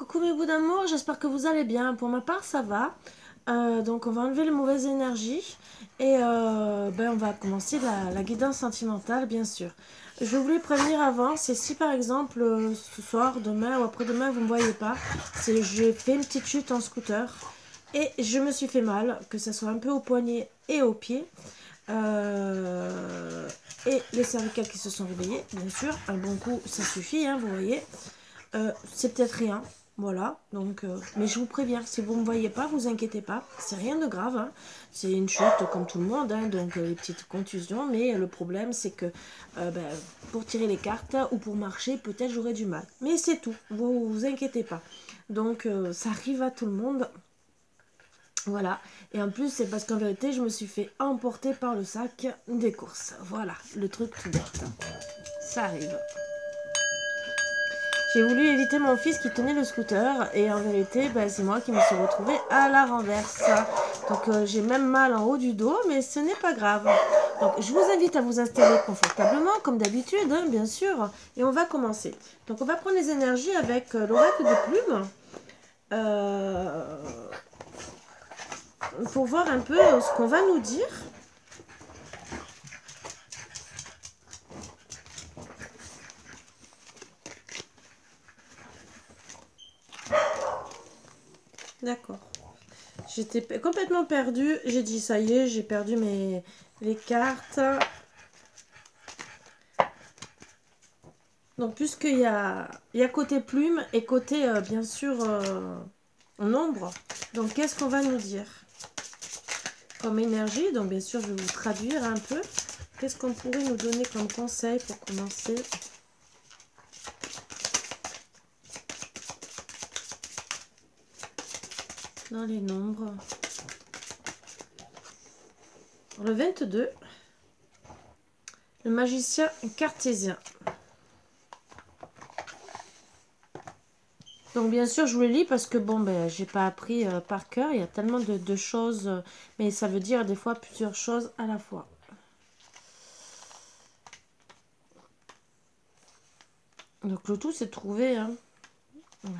coucou mes bouts d'amour, j'espère que vous allez bien. Pour ma part, ça va. Donc on va enlever les mauvaises énergies et on va commencer la guidance sentimentale, bien sûr. Je voulais prévenir avant, c'est si par exemple ce soir, demain ou après-demain vous ne me voyez pas, c'est j'ai fait une petite chute en scooter et je me suis fait mal, que ce soit un peu au poignet et au pied. Et les cervicales qui se sont réveillées, bien sûr, un bon coup ça suffit, hein, vous voyez. C'est peut-être rien, voilà, donc mais je vous préviens, si vous ne me voyez pas, vous inquiétez pas, c'est rien de grave, hein. C'est une chute comme tout le monde, hein, donc les petites contusions, mais le problème c'est que pour tirer les cartes ou pour marcher, peut-être j'aurai du mal, mais c'est tout, vous inquiétez pas, donc ça arrive à tout le monde. Voilà, et en plus c'est parce qu'en vérité je me suis fait emporter par le sac des courses, voilà, le truc tout bête, ça arrive. J'ai voulu éviter mon fils qui tenait le scooter et en vérité c'est moi qui me suis retrouvée à la renverse. Donc j'ai même mal en haut du dos mais ce n'est pas grave. Donc je vous invite à vous installer confortablement comme d'habitude, hein, bien sûr. Et on va commencer. Donc on va prendre les énergies avec l'oracle de plumes. Pour voir un peu ce qu'on va nous dire. D'accord. J'étais complètement perdue. J'ai dit ça y est, j'ai perdu les cartes. Donc puisqu'il y a côté plume et côté bien sûr en ombre. Donc qu'est-ce qu'on va nous dire comme énergie? Donc bien sûr je vais vous traduire un peu. Qu'est-ce qu'on pourrait nous donner comme conseil pour commencer? Dans les nombres. Le 22. Le magicien cartésien. Donc bien sûr je vous le lis parce que bon j'ai pas appris par cœur, il y a tellement de choses, mais ça veut dire des fois plusieurs choses à la fois. Donc le tout c'est de trouver, hein. Voilà.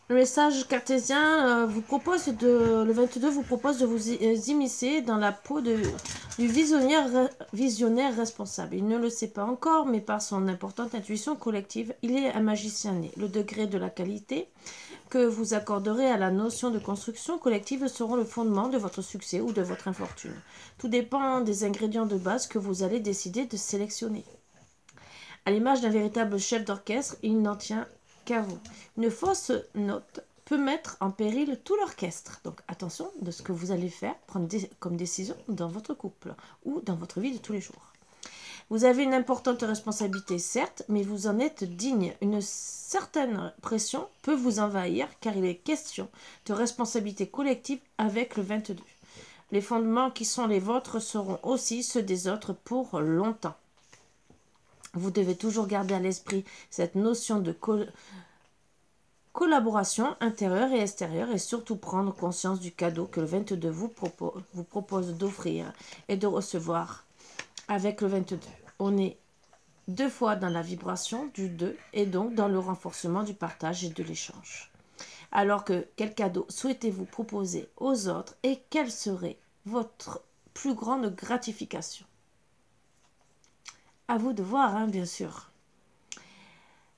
Le message cartésien vous propose le 22 vous propose de vous immiscer dans la peau du visionnaire responsable. Il ne le sait pas encore, mais par son importante intuition collective, il est un magicien né. Le degré de la qualité que vous accorderez à la notion de construction collective seront le fondement de votre succès ou de votre infortune. Tout dépend des ingrédients de base que vous allez décider de sélectionner. À l'image d'un véritable chef d'orchestre, il n'en tient qu'à vous. Une fausse note peut mettre en péril tout l'orchestre. Donc attention de ce que vous allez faire, prendre comme décision dans votre couple ou dans votre vie de tous les jours. Vous avez une importante responsabilité, certes, mais vous en êtes digne. Une certaine pression peut vous envahir car il est question de responsabilité collective avec le 22. Les fondements qui sont les vôtres seront aussi ceux des autres pour longtemps. Vous devez toujours garder à l'esprit cette notion de collaboration intérieure et extérieure et surtout prendre conscience du cadeau que le 22 vous propose d'offrir et de recevoir avec le 22. On est deux fois dans la vibration du 2 et donc dans le renforcement du partage et de l'échange. Alors que quel cadeau souhaitez-vous proposer aux autres et quelle serait votre plus grande gratification? À vous de voir, hein, bien sûr.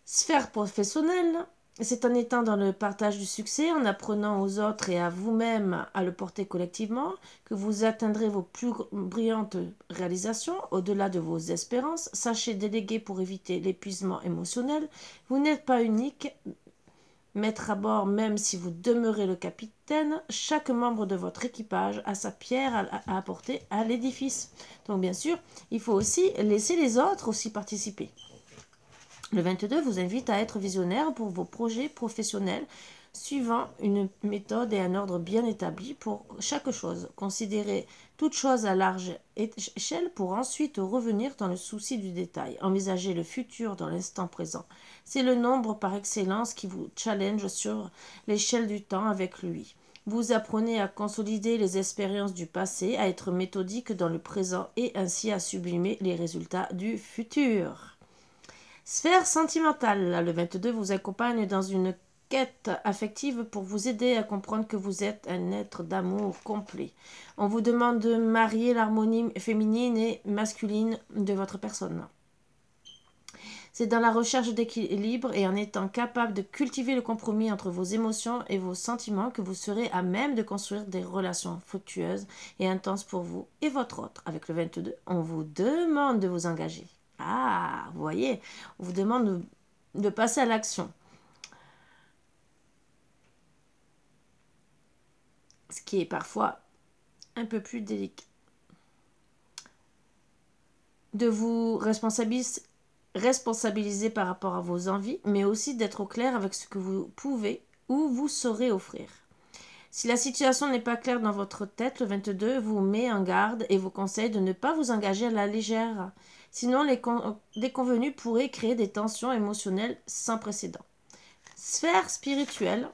Sphère professionnelle, c'est en étant dans le partage du succès, en apprenant aux autres et à vous-même à le porter collectivement, que vous atteindrez vos plus brillantes réalisations, au-delà de vos espérances. Sachez déléguer pour éviter l'épuisement émotionnel. Vous n'êtes pas unique. Mettre à bord, même si vous demeurez le capitaine, chaque membre de votre équipage a sa pierre à apporter à l'édifice. Donc bien sûr, il faut aussi laisser les autres aussi participer. Le 22 vous invite à être visionnaire pour vos projets professionnels, suivant une méthode et un ordre bien établi pour chaque chose. Considérez toute chose à large échelle pour ensuite revenir dans le souci du détail. Envisagez le futur dans l'instant présent. C'est le nombre par excellence qui vous challenge sur l'échelle du temps avec lui. Vous apprenez à consolider les expériences du passé, à être méthodique dans le présent et ainsi à sublimer les résultats du futur. Sphère sentimentale. Le 22 vous accompagne dans une quête affective pour vous aider à comprendre que vous êtes un être d'amour complet. On vous demande de marier l'harmonie féminine et masculine de votre personne. C'est dans la recherche d'équilibre et en étant capable de cultiver le compromis entre vos émotions et vos sentiments que vous serez à même de construire des relations fructueuses et intenses pour vous et votre autre. Avec le 22, on vous demande de vous engager. Ah, vous voyez, on vous demande de passer à l'action. Ce qui est parfois un peu plus délicat. De vous responsabiliser par rapport à vos envies, mais aussi d'être au clair avec ce que vous pouvez ou vous saurez offrir. Si la situation n'est pas claire dans votre tête, le 22 vous met en garde et vous conseille de ne pas vous engager à la légère. Sinon, les déconvenus pourraient créer des tensions émotionnelles sans précédent. Sphère spirituelle.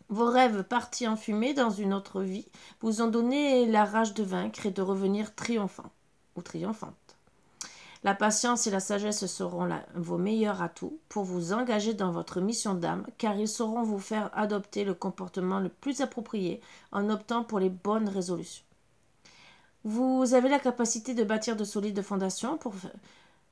Vos rêves partis en fumée dans une autre vie vous ont donné la rage de vaincre et de revenir triomphant ou triomphante. La patience et la sagesse seront vos meilleurs atouts pour vous engager dans votre mission d'âme, car ils sauront vous faire adopter le comportement le plus approprié en optant pour les bonnes résolutions. Vous avez la capacité de bâtir de solides fondations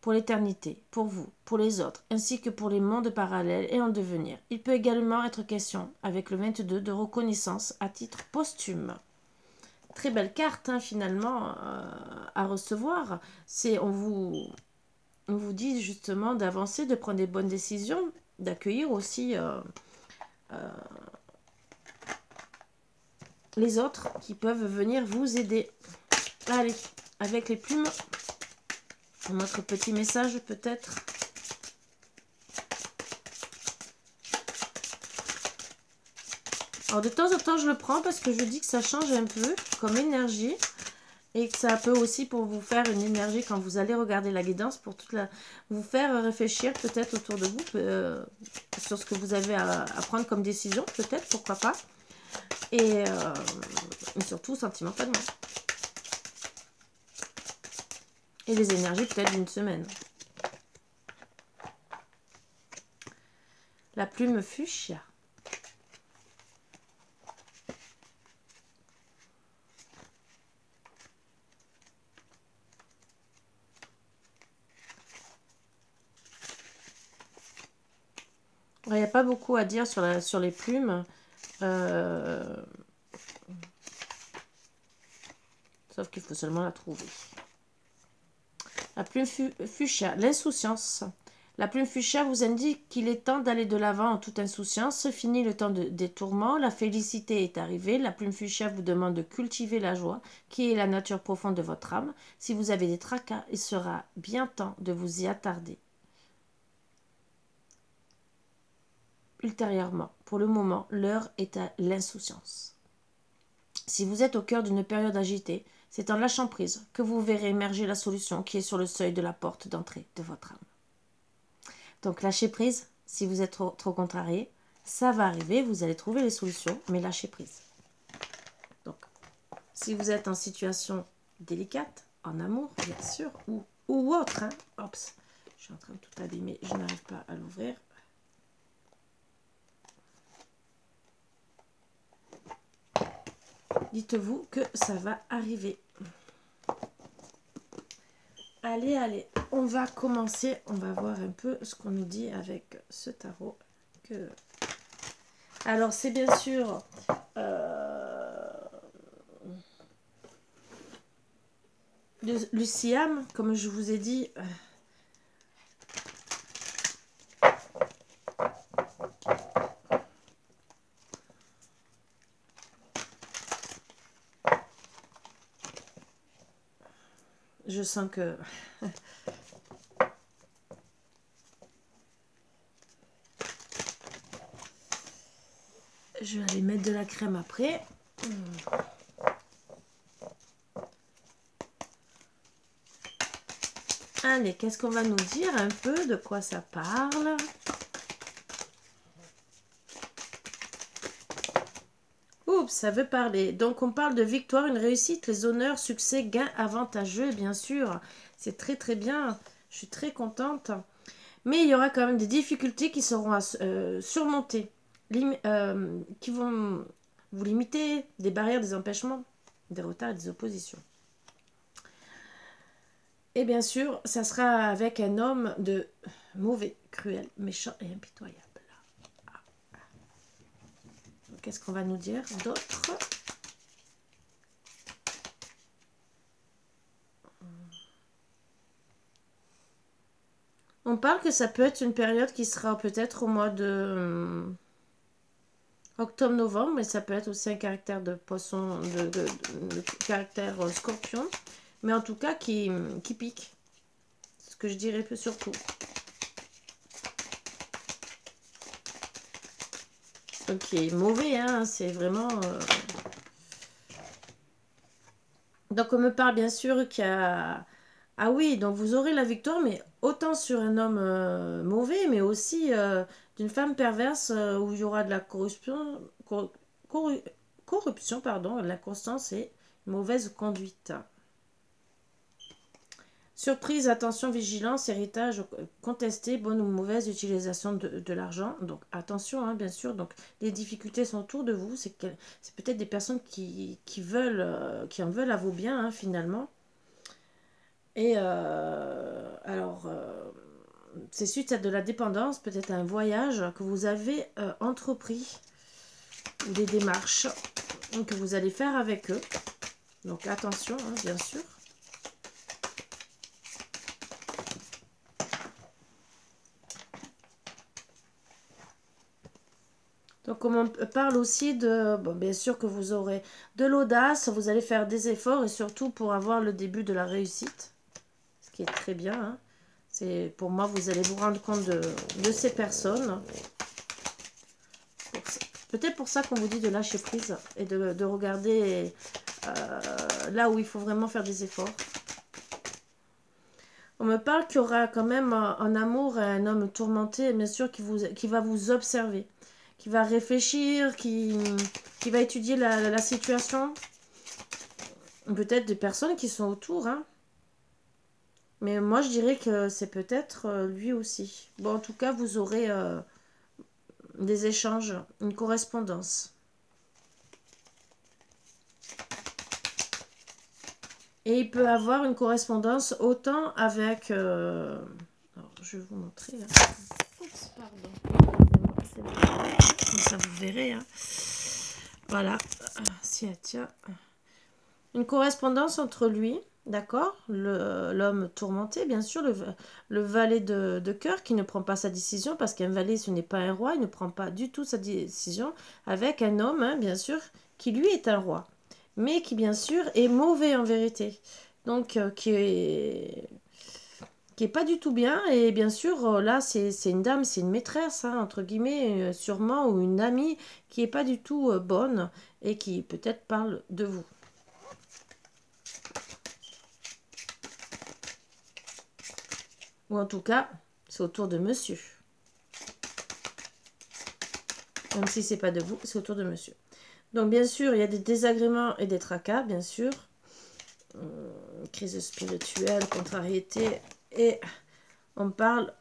pour l'éternité, pour vous, pour les autres, ainsi que pour les mondes parallèles et en devenir. Il peut également être question, avec le 22, de reconnaissance à titre posthume. Très belle carte, hein, finalement, à recevoir. On vous dit justement d'avancer, de prendre des bonnes décisions, d'accueillir aussi les autres qui peuvent venir vous aider. Allez, avec les plumes, notre petit message peut-être. Alors de temps en temps je le prends parce que je dis que ça change un peu comme énergie et que ça peut aussi pour vous faire une énergie quand vous allez regarder la guidance pour vous faire réfléchir peut-être autour de vous sur ce que vous avez à prendre comme décision peut-être, pourquoi pas, et surtout sentimentalement. Et les énergies peut-être d'une semaine. La plume fuchsia. Il n'y a pas beaucoup à dire sur les plumes. Sauf qu'il faut seulement la trouver. La plume fuchsia, l'insouciance. La plume fuchsia vous indique qu'il est temps d'aller de l'avant en toute insouciance. Fini le temps des tourments. La félicité est arrivée. La plume fuchsia vous demande de cultiver la joie, qui est la nature profonde de votre âme. Si vous avez des tracas, il sera bien temps de vous y attarder. Ultérieurement, pour le moment, l'heure est à l'insouciance. Si vous êtes au cœur d'une période agitée, c'est en lâchant prise que vous verrez émerger la solution qui est sur le seuil de la porte d'entrée de votre âme. Donc lâchez prise, si vous êtes trop contrarié, ça va arriver, vous allez trouver les solutions, mais lâchez prise. Donc, si vous êtes en situation délicate, en amour, bien sûr, ou autre, hein, oups, je suis en train de tout abîmer, je n'arrive pas à l'ouvrir. Dites-vous que ça va arriver. Allez, allez, on va commencer. On va voir un peu ce qu'on nous dit avec ce tarot. Alors, c'est bien sûr le Siam, comme je vous ai dit. Je sens que... je vais aller mettre de la crème après. Allez, qu'est-ce qu'on va nous dire un peu? De quoi ça parle? Oups, ça veut parler. Donc, on parle de victoire, une réussite, les honneurs, succès, gains avantageux, bien sûr. C'est très, très bien. Je suis très contente. Mais il y aura quand même des difficultés qui seront à surmonter, qui vont vous limiter, des barrières, des empêchements, des retards et des oppositions. Et bien sûr, ça sera avec un homme de mauvais, cruel, méchant et impitoyable. Qu'est-ce qu'on va nous dire d'autre? On parle que ça peut être une période qui sera peut-être au mois de octobre-novembre, mais ça peut être aussi un caractère de poisson, de caractère scorpion, mais en tout cas qui pique. Ce que je dirais surtout. Donc, il est mauvais, hein, c'est vraiment... Donc, on me parle bien sûr qu'il y a... Ah oui, donc vous aurez la victoire, mais autant sur un homme mauvais, mais aussi d'une femme perverse où il y aura de la corruption, corruption, pardon, de la constance et une mauvaise conduite. Surprise, attention, vigilance, héritage contesté, bonne ou mauvaise utilisation de l'argent. Donc attention, hein, bien sûr. Donc les difficultés sont autour de vous. C'est peut-être des personnes qui en veulent à vos biens, hein, finalement. Et alors, c'est suite à de la dépendance, peut-être un voyage que vous avez entrepris, ou des démarches que vous allez faire avec eux. Donc attention, hein, bien sûr. Donc on parle aussi de, bon, bien sûr que vous aurez de l'audace, vous allez faire des efforts et surtout pour avoir le début de la réussite, ce qui est très bien. Hein. C'est pour moi, vous allez vous rendre compte de ces personnes. Peut-être pour ça qu'on vous dit de lâcher prise et de regarder là où il faut vraiment faire des efforts. On me parle qu'il y aura quand même en amour un homme tourmenté, bien sûr, qui va vous observer, qui va réfléchir, qui va étudier la situation. Peut-être des personnes qui sont autour, hein. Mais moi, je dirais que c'est peut-être lui aussi. Bon, en tout cas, vous aurez des échanges, une correspondance. Et il peut avoir une correspondance autant avec... Alors, je vais vous montrer. Hein. Oups, pardon. Comme ça, vous verrez. Hein. Voilà. Si, tiens. Une correspondance entre lui, d'accord, l'homme tourmenté, bien sûr, le valet de cœur qui ne prend pas sa décision, parce qu'un valet, ce n'est pas un roi, il ne prend pas du tout sa décision, avec un homme, hein, bien sûr, qui lui est un roi, mais qui, bien sûr, est mauvais en vérité. Donc, qui est pas du tout bien, et bien sûr, là, c'est une dame, c'est une maîtresse, hein, entre guillemets, sûrement, ou une amie qui est pas du tout bonne, et qui peut-être parle de vous. Ou en tout cas, c'est autour de monsieur. Même si c'est pas de vous, c'est autour de monsieur. Donc, bien sûr, il y a des désagréments et des tracas, bien sûr. Crise spirituelle, contrariété. Et on parle,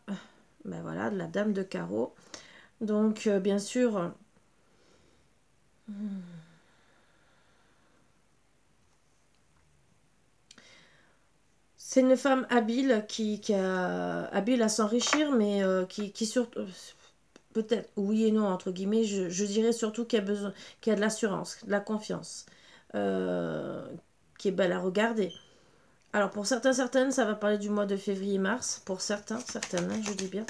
ben voilà, de la dame de carreau. Donc, bien sûr... C'est une femme habile habile à s'enrichir, mais qui surtout... Peut-être, oui et non, entre guillemets, je dirais surtout qu'il y a besoin, qu'il y a de l'assurance, de la confiance, qui est belle à regarder. Alors, pour certaines, ça va parler du mois de février-mars. Pour certaines, hein, je dis bien.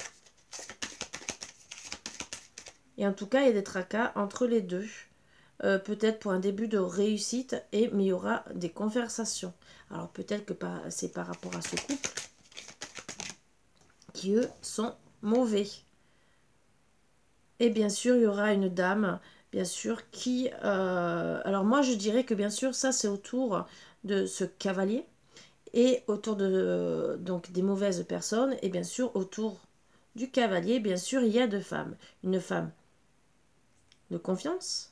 Et en tout cas, il y a des tracas entre les deux. Peut-être pour un début de réussite, mais il y aura des conversations. Alors, peut-être que c'est par rapport à ce couple qui, eux, sont mauvais. Et bien sûr, il y aura une dame, bien sûr, qui... alors moi, je dirais que bien sûr, ça, c'est autour de ce cavalier et autour de donc des mauvaises personnes. Et bien sûr, autour du cavalier, bien sûr, il y a deux femmes. Une femme de confiance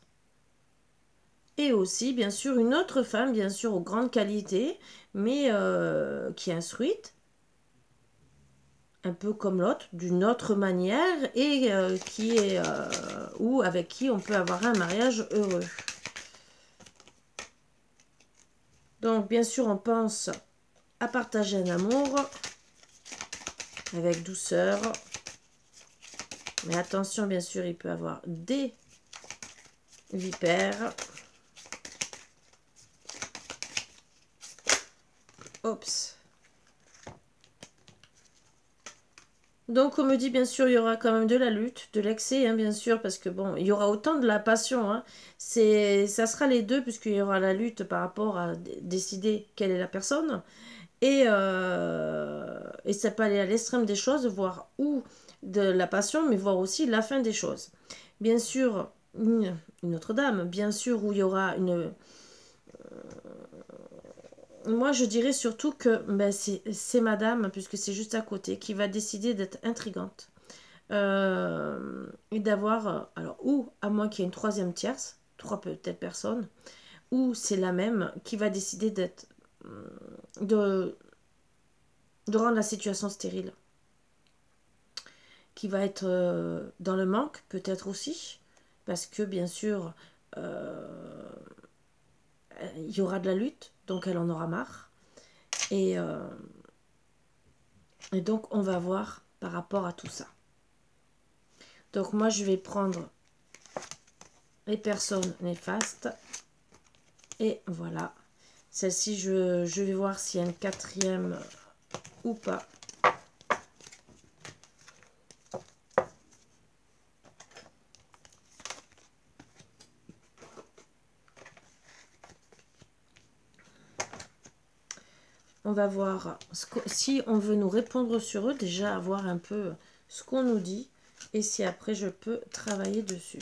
et aussi, bien sûr, une autre femme, bien sûr, aux grandes qualités, mais qui est instruite, un peu comme l'autre, d'une autre manière, et qui est ou avec qui on peut avoir un mariage heureux. Donc, bien sûr, on pense à partager un amour avec douceur. Mais attention, bien sûr, il peut avoir des vipères. Oups. Donc, on me dit, bien sûr, il y aura quand même de la lutte, de l'excès, hein, bien sûr, parce que, bon, il y aura autant de la passion. Hein. Ça sera les deux, puisqu'il y aura la lutte par rapport à décider quelle est la personne. Et ça peut aller à l'extrême des choses, voire ou de la passion, mais voir aussi la fin des choses. Bien sûr, une autre dame, bien sûr, où il y aura une... Moi, je dirais surtout que ben, c'est madame, puisque c'est juste à côté, qui va décider d'être intrigante. Et d'avoir... alors, ou, à moins qu'il y ait une troisième tierce, trois peut-être personnes, ou c'est la même qui va décider d'être... de rendre la situation stérile. Qui va être dans le manque, peut-être aussi, parce que bien sûr, il y aura de la lutte, donc elle en aura marre. Et donc, on va voir par rapport à tout ça. Donc, moi, je vais prendre les personnes néfastes. Et voilà. Celle-ci, je vais voir s'il y a une quatrième ou pas. On va voir si on veut nous répondre sur eux, déjà avoir un peu ce qu'on nous dit et si après je peux travailler dessus.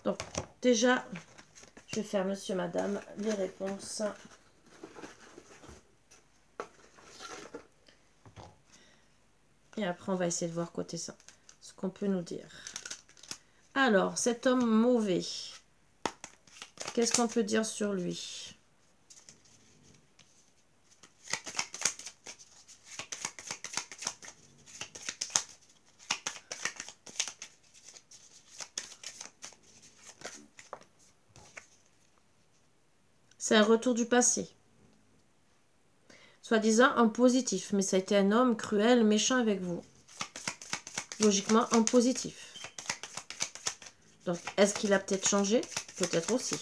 Donc déjà, je vais faire monsieur, madame, les réponses. Et après on va essayer de voir côté ça, ce qu'on peut nous dire. Alors, cet homme mauvais, qu'est-ce qu'on peut dire sur lui? C'est un retour du passé. Soi-disant en positif, mais ça a été un homme cruel, méchant avec vous. Logiquement en positif. Donc, est-ce qu'il a peut-être changé? Peut-être aussi.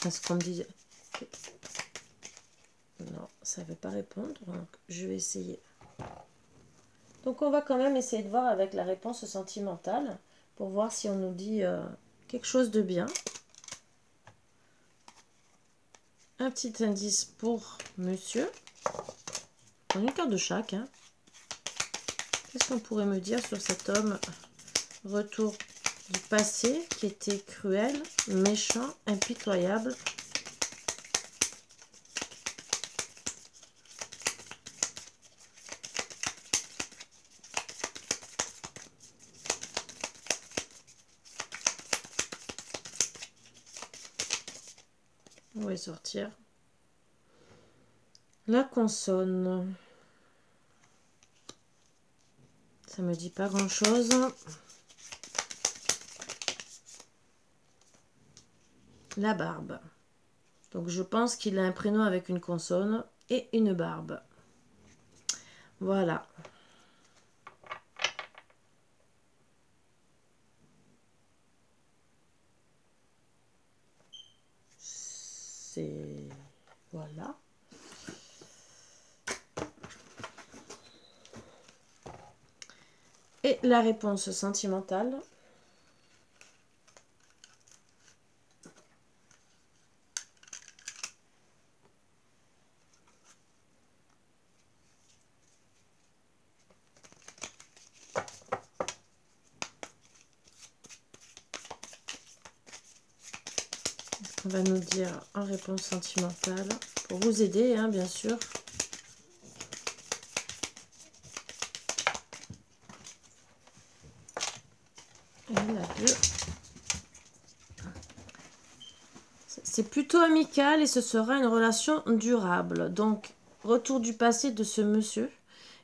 Est-ce qu'on me dit... Non, ça ne veut pas répondre, donc je vais essayer. Donc, on va quand même essayer de voir avec la réponse sentimentale pour voir si on nous dit quelque chose de bien. Un petit indice pour monsieur. On a une carte de chaque. Hein. Qu'est-ce qu'on pourrait me dire sur cet homme? Retour du passé qui était cruel, méchant, impitoyable. On va sortir la consonne. Ça me dit pas grand chose. La barbe. Donc je pense qu'il a un prénom avec une consonne et une barbe. Voilà. C'est... Voilà. Et la réponse sentimentale. On va nous dire en réponse sentimentale, pour vous aider, hein, bien sûr. Et la 2. C'est plutôt amical et ce sera une relation durable. Donc, retour du passé de ce monsieur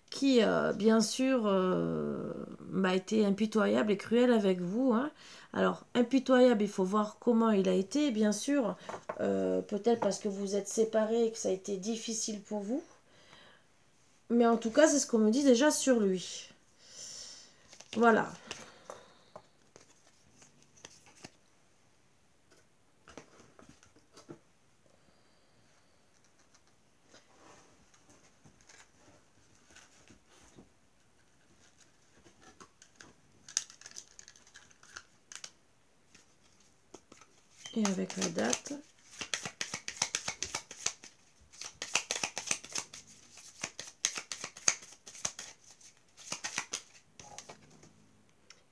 qui, bien sûr, a été impitoyable et cruel avec vous. Hein. Alors, impitoyable, il faut voir comment il a été, bien sûr. Peut-être parce que vous êtes séparés et que ça a été difficile pour vous. Mais en tout cas, c'est ce qu'on me dit déjà sur lui. Voilà. Et avec la date.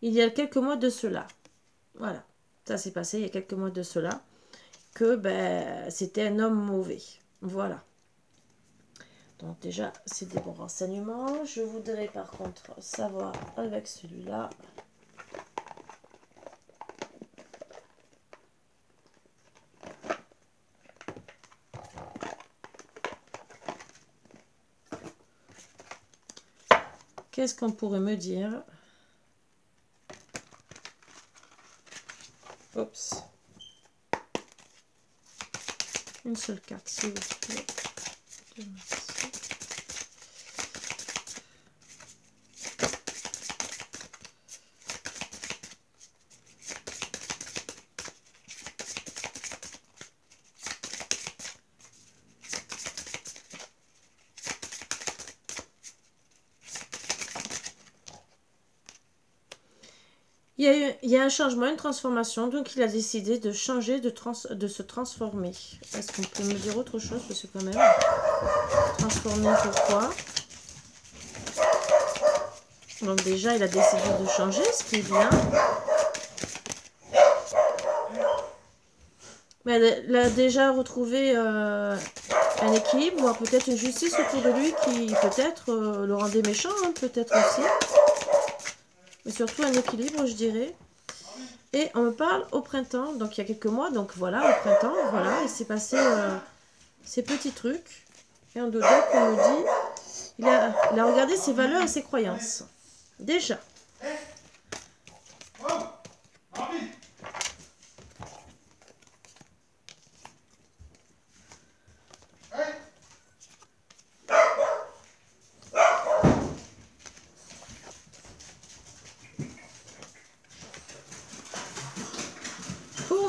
Il y a quelques mois de cela. Voilà. Ça s'est passé il y a quelques mois de cela. Que c'était un homme mauvais. Voilà. Donc déjà, c'est des bons renseignements. Je voudrais par contre savoir avec celui-là. Qu'est-ce qu'on pourrait me dire? Oups. Une seule carte, s'il vous plaît. Il y a un changement, une transformation, donc il a décidé de changer, de se transformer. Est-ce qu'on peut me dire autre chose? Parce que quand même, transformer, pourquoi? Donc déjà, il a décidé de changer, ce qui est bien. Mais il a déjà retrouvé un équilibre, voire peut-être une justice autour de lui qui peut-être le rendait méchant, hein, peut-être aussi. Mais surtout un équilibre, je dirais. Et on me parle au printemps, donc il y a quelques mois, donc voilà, au printemps, voilà, il s'est passé ces petits trucs. Et en dedans, on me dit, il a regardé ses valeurs et ses croyances. Déjà.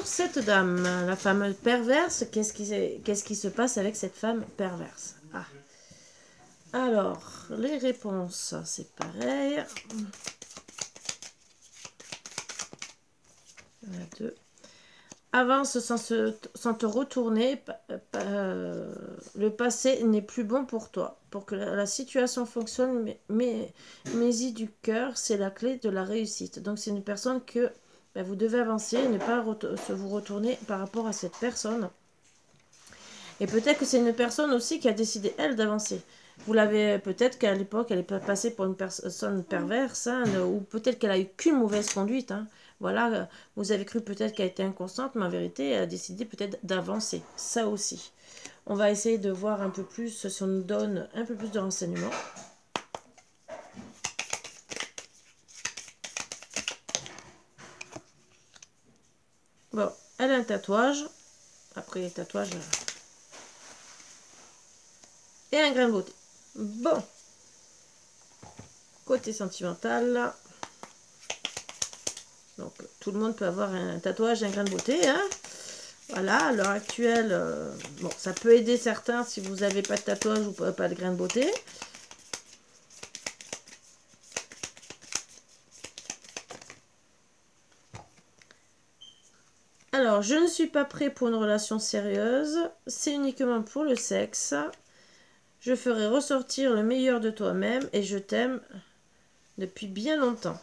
Cette dame, la femme perverse, qu'est-ce qui se passe avec cette femme perverse? Ah. Alors, les réponses, c'est pareil. Il y en a deux. Avance sans te retourner, le passé n'est plus bon pour toi. Pour que la situation fonctionne, mais-y du cœur, c'est la clé de la réussite. Donc c'est une personne que vous devez avancer et ne pas vous retourner par rapport à cette personne. Et peut-être que c'est une personne aussi qui a décidé, elle, d'avancer. Vous l'avez, peut-être qu'à l'époque, elle est passée pour une personne perverse, hein, ou peut-être qu'elle a eu qu'une mauvaise conduite. Hein. Voilà, vous avez cru peut-être qu'elle était inconstante, mais en vérité, elle a décidé peut-être d'avancer. Ça aussi. On va essayer de voir un peu plus, si on nous donne un peu plus de renseignements. Bon, elle a un tatouage. Après les tatouages... Et un grain de beauté. Bon. Côté sentimental. Donc, tout le monde peut avoir un tatouage et un grain de beauté. Hein. Voilà, à l'heure actuelle, bon, ça peut aider certains si vous n'avez pas de tatouage ou pas de grain de beauté. Alors, je ne suis pas prêt pour une relation sérieuse. C'est uniquement pour le sexe. Je ferai ressortir le meilleur de toi-même et je t'aime depuis bien longtemps.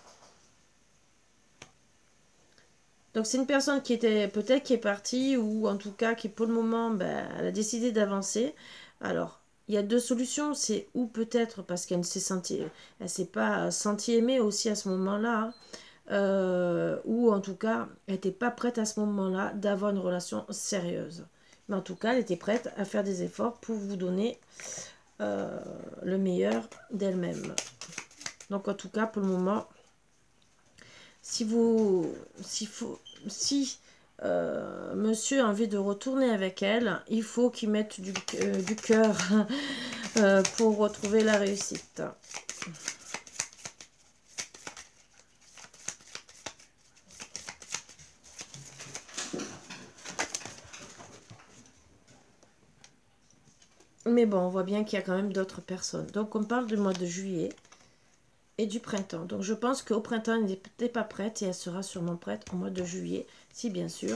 Donc c'est une personne qui était peut-être qui est partie ou en tout cas qui pour le moment elle a décidé d'avancer. Alors il y a deux solutions, c'est ou peut-être parce qu'elle ne s'est sentie, elle s'est pas sentie aimée aussi à ce moment-là. Hein. ou en tout cas, elle n'était pas prête à ce moment-là d'avoir une relation sérieuse. Mais en tout cas, elle était prête à faire des efforts pour vous donner le meilleur d'elle-même. Donc en tout cas, pour le moment, si monsieur a envie de retourner avec elle, il faut qu'il mette du cœur pour retrouver la réussite. Mais bon, on voit bien qu'il y a quand même d'autres personnes. Donc on parle du mois de juillet et du printemps. Donc je pense qu'au printemps, elle n'était pas prête et elle sera sûrement prête au mois de juillet, si bien sûr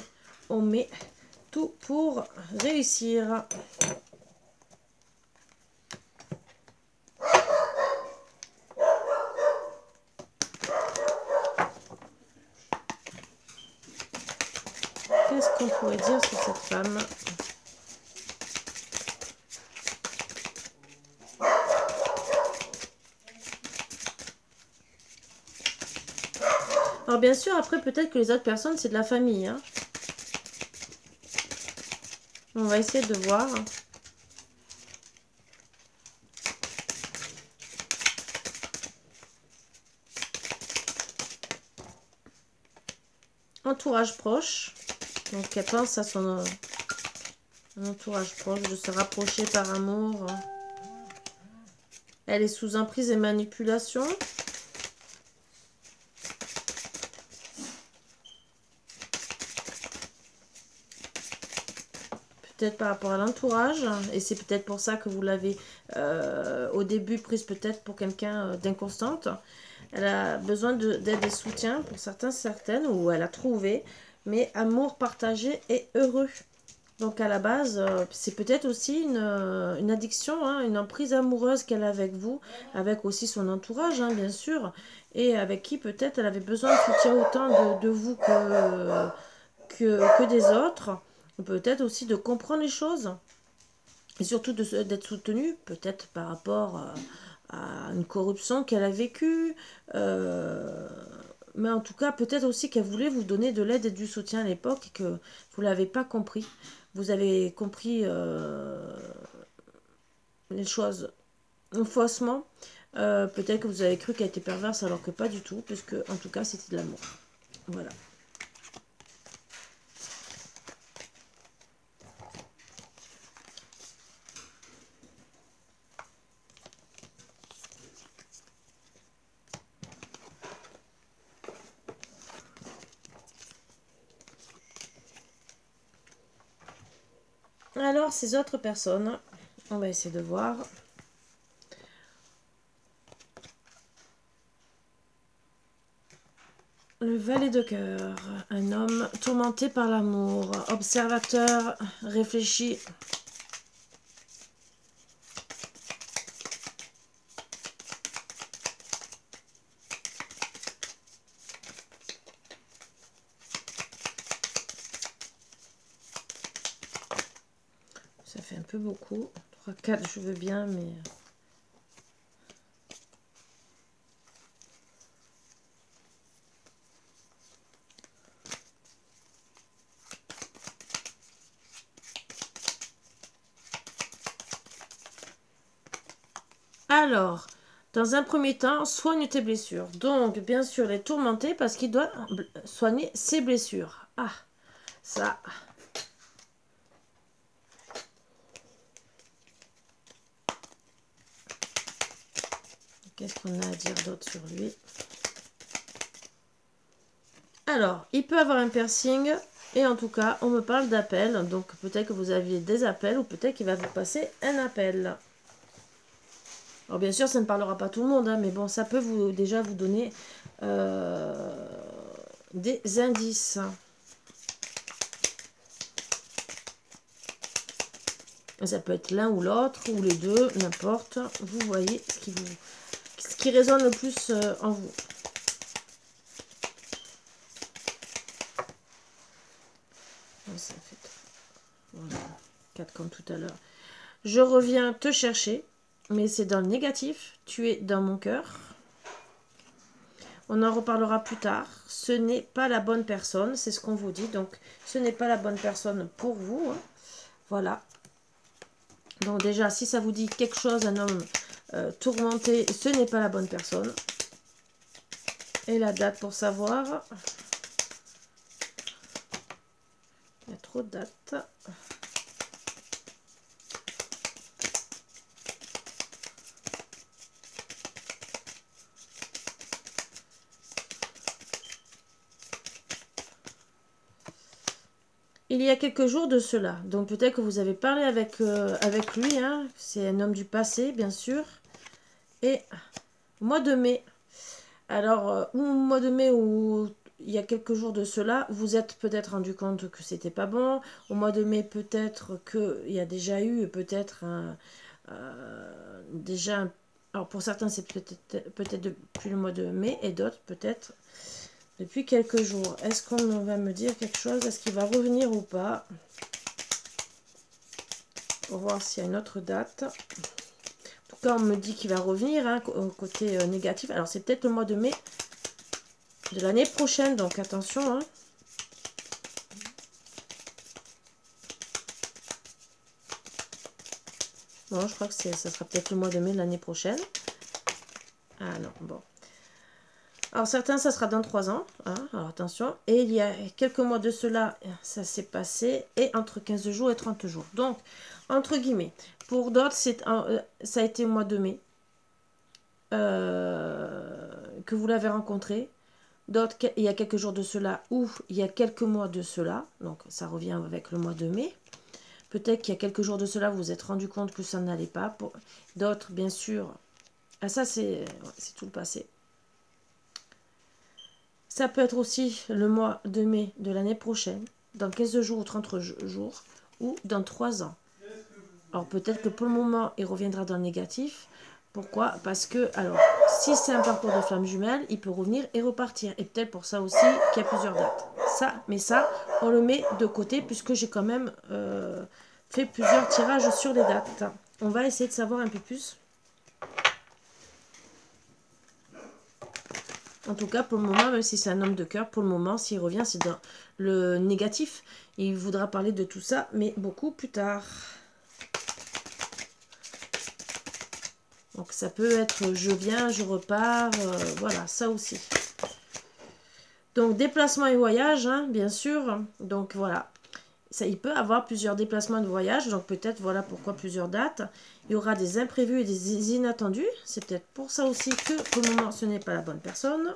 on met tout pour réussir. Qu'est-ce qu'on pourrait dire sur cette femme? Alors bien sûr, après peut-être que les autres personnes, c'est de la famille. Hein. On va essayer de voir. Entourage proche. Donc elle pense à son entourage proche, de se rapprocher par amour. Elle est sous emprise et manipulation. Peut-être par rapport à l'entourage. Et c'est peut-être pour ça que vous l'avez au début prise peut-être pour quelqu'un d'inconstante. Elle a besoin d'aide et soutien pour certains, certaines, ou elle a trouvé. Mais amour partagé et heureux. Donc à la base, c'est peut-être aussi une addiction, hein, une emprise amoureuse qu'elle a avec vous, avec aussi son entourage, hein, bien sûr, et avec qui peut-être elle avait besoin de soutien autant de vous que des autres. Peut-être aussi de comprendre les choses, et surtout d'être soutenue, peut-être par rapport à une corruption qu'elle a vécue, mais en tout cas, peut-être aussi qu'elle voulait vous donner de l'aide et du soutien à l'époque et que vous ne l'avez pas compris. Vous avez compris les choses faussement. Peut-être que vous avez cru qu'elle était perverse alors que pas du tout, puisque en tout cas, c'était de l'amour. Voilà. Alors, ces autres personnes, on va essayer de voir. Le valet de cœur, un homme tourmenté par l'amour, observateur, réfléchi. Ça fait un peu beaucoup. 3, 4, je veux bien, mais... Alors, dans un premier temps, soigne tes blessures. Donc, bien sûr, les tourmenter parce qu'il doit soigner ses blessures. Ah, ça... Qu'est-ce qu'on a à dire d'autre sur lui? Alors, il peut avoir un piercing et en tout cas, on me parle d'appel. Donc, peut-être que vous aviez des appels ou peut-être qu'il va vous passer un appel. Alors, bien sûr, ça ne parlera pas tout le monde, hein, mais bon, ça peut déjà vous donner des indices. Ça peut être l'un ou l'autre, ou les deux, n'importe. Vous voyez ce qui résonne le plus en vous. Ça fait voilà, 4 comme tout à l'heure. Je reviens te chercher, mais c'est dans le négatif. Tu es dans mon cœur. On en reparlera plus tard. Ce n'est pas la bonne personne, c'est ce qu'on vous dit. Donc, ce n'est pas la bonne personne pour vous. Hein. Voilà. Donc déjà, si ça vous dit quelque chose, un homme tourmenté, ce n'est pas la bonne personne. Et la date pour savoir. Il y a trop de dates. Il y a quelques jours de cela. Donc peut-être que vous avez parlé avec lui. Hein. C'est un homme du passé, bien sûr. Et mois de mai. Alors, au mois de mai ou il y a quelques jours de cela, vous êtes peut-être rendu compte que c'était pas bon. Au mois de mai, peut-être qu'il y a déjà eu peut-être déjà... Alors pour certains, c'est peut-être depuis le mois de mai et d'autres peut-être depuis quelques jours. Est-ce qu'on va me dire quelque chose? Est-ce qu'il va revenir ou pas? Pour voir s'il y a une autre date. En tout cas, on me dit qu'il va revenir, hein, au côté négatif. Alors, c'est peut-être le mois de mai de l'année prochaine. Donc, attention. Hein. Bon, je crois que ça sera peut-être le mois de mai de l'année prochaine. Ah non, bon. Alors, certains, ça sera dans 3 ans. Hein, alors, attention. Et il y a quelques mois de cela, ça s'est passé. Et entre 15 jours et 30 jours. Donc, entre guillemets. Pour d'autres, ça a été au mois de mai que vous l'avez rencontré. D'autres, il y a quelques jours de cela ou il y a quelques mois de cela. Donc, ça revient avec le mois de mai. Peut-être qu'il y a quelques jours de cela, vous vous êtes rendu compte que ça n'allait pas. D'autres, bien sûr. Ah, ça, c'est tout le passé. Ça peut être aussi le mois de mai de l'année prochaine, dans 15 jours ou 30 jours, ou dans 3 ans. Alors peut-être que pour le moment, il reviendra dans le négatif. Pourquoi? Parce que, alors, si c'est un parcours de flamme jumelle, il peut revenir et repartir. Et peut-être pour ça aussi qu'il y a plusieurs dates. Mais ça, on le met de côté puisque j'ai quand même fait plusieurs tirages sur les dates. On va essayer de savoir un peu plus. En tout cas, pour le moment, même si c'est un homme de cœur, pour le moment, s'il revient, c'est dans le négatif. Il voudra parler de tout ça, mais beaucoup plus tard. Donc, ça peut être je viens, je repars, voilà, ça aussi. Donc, déplacement et voyage, hein, bien sûr. Donc, voilà. Il peut avoir plusieurs déplacements de voyage, donc peut-être, voilà pourquoi plusieurs dates. Il y aura des imprévus et des inattendus. C'est peut-être pour ça aussi que, pour le moment, ce n'est pas la bonne personne.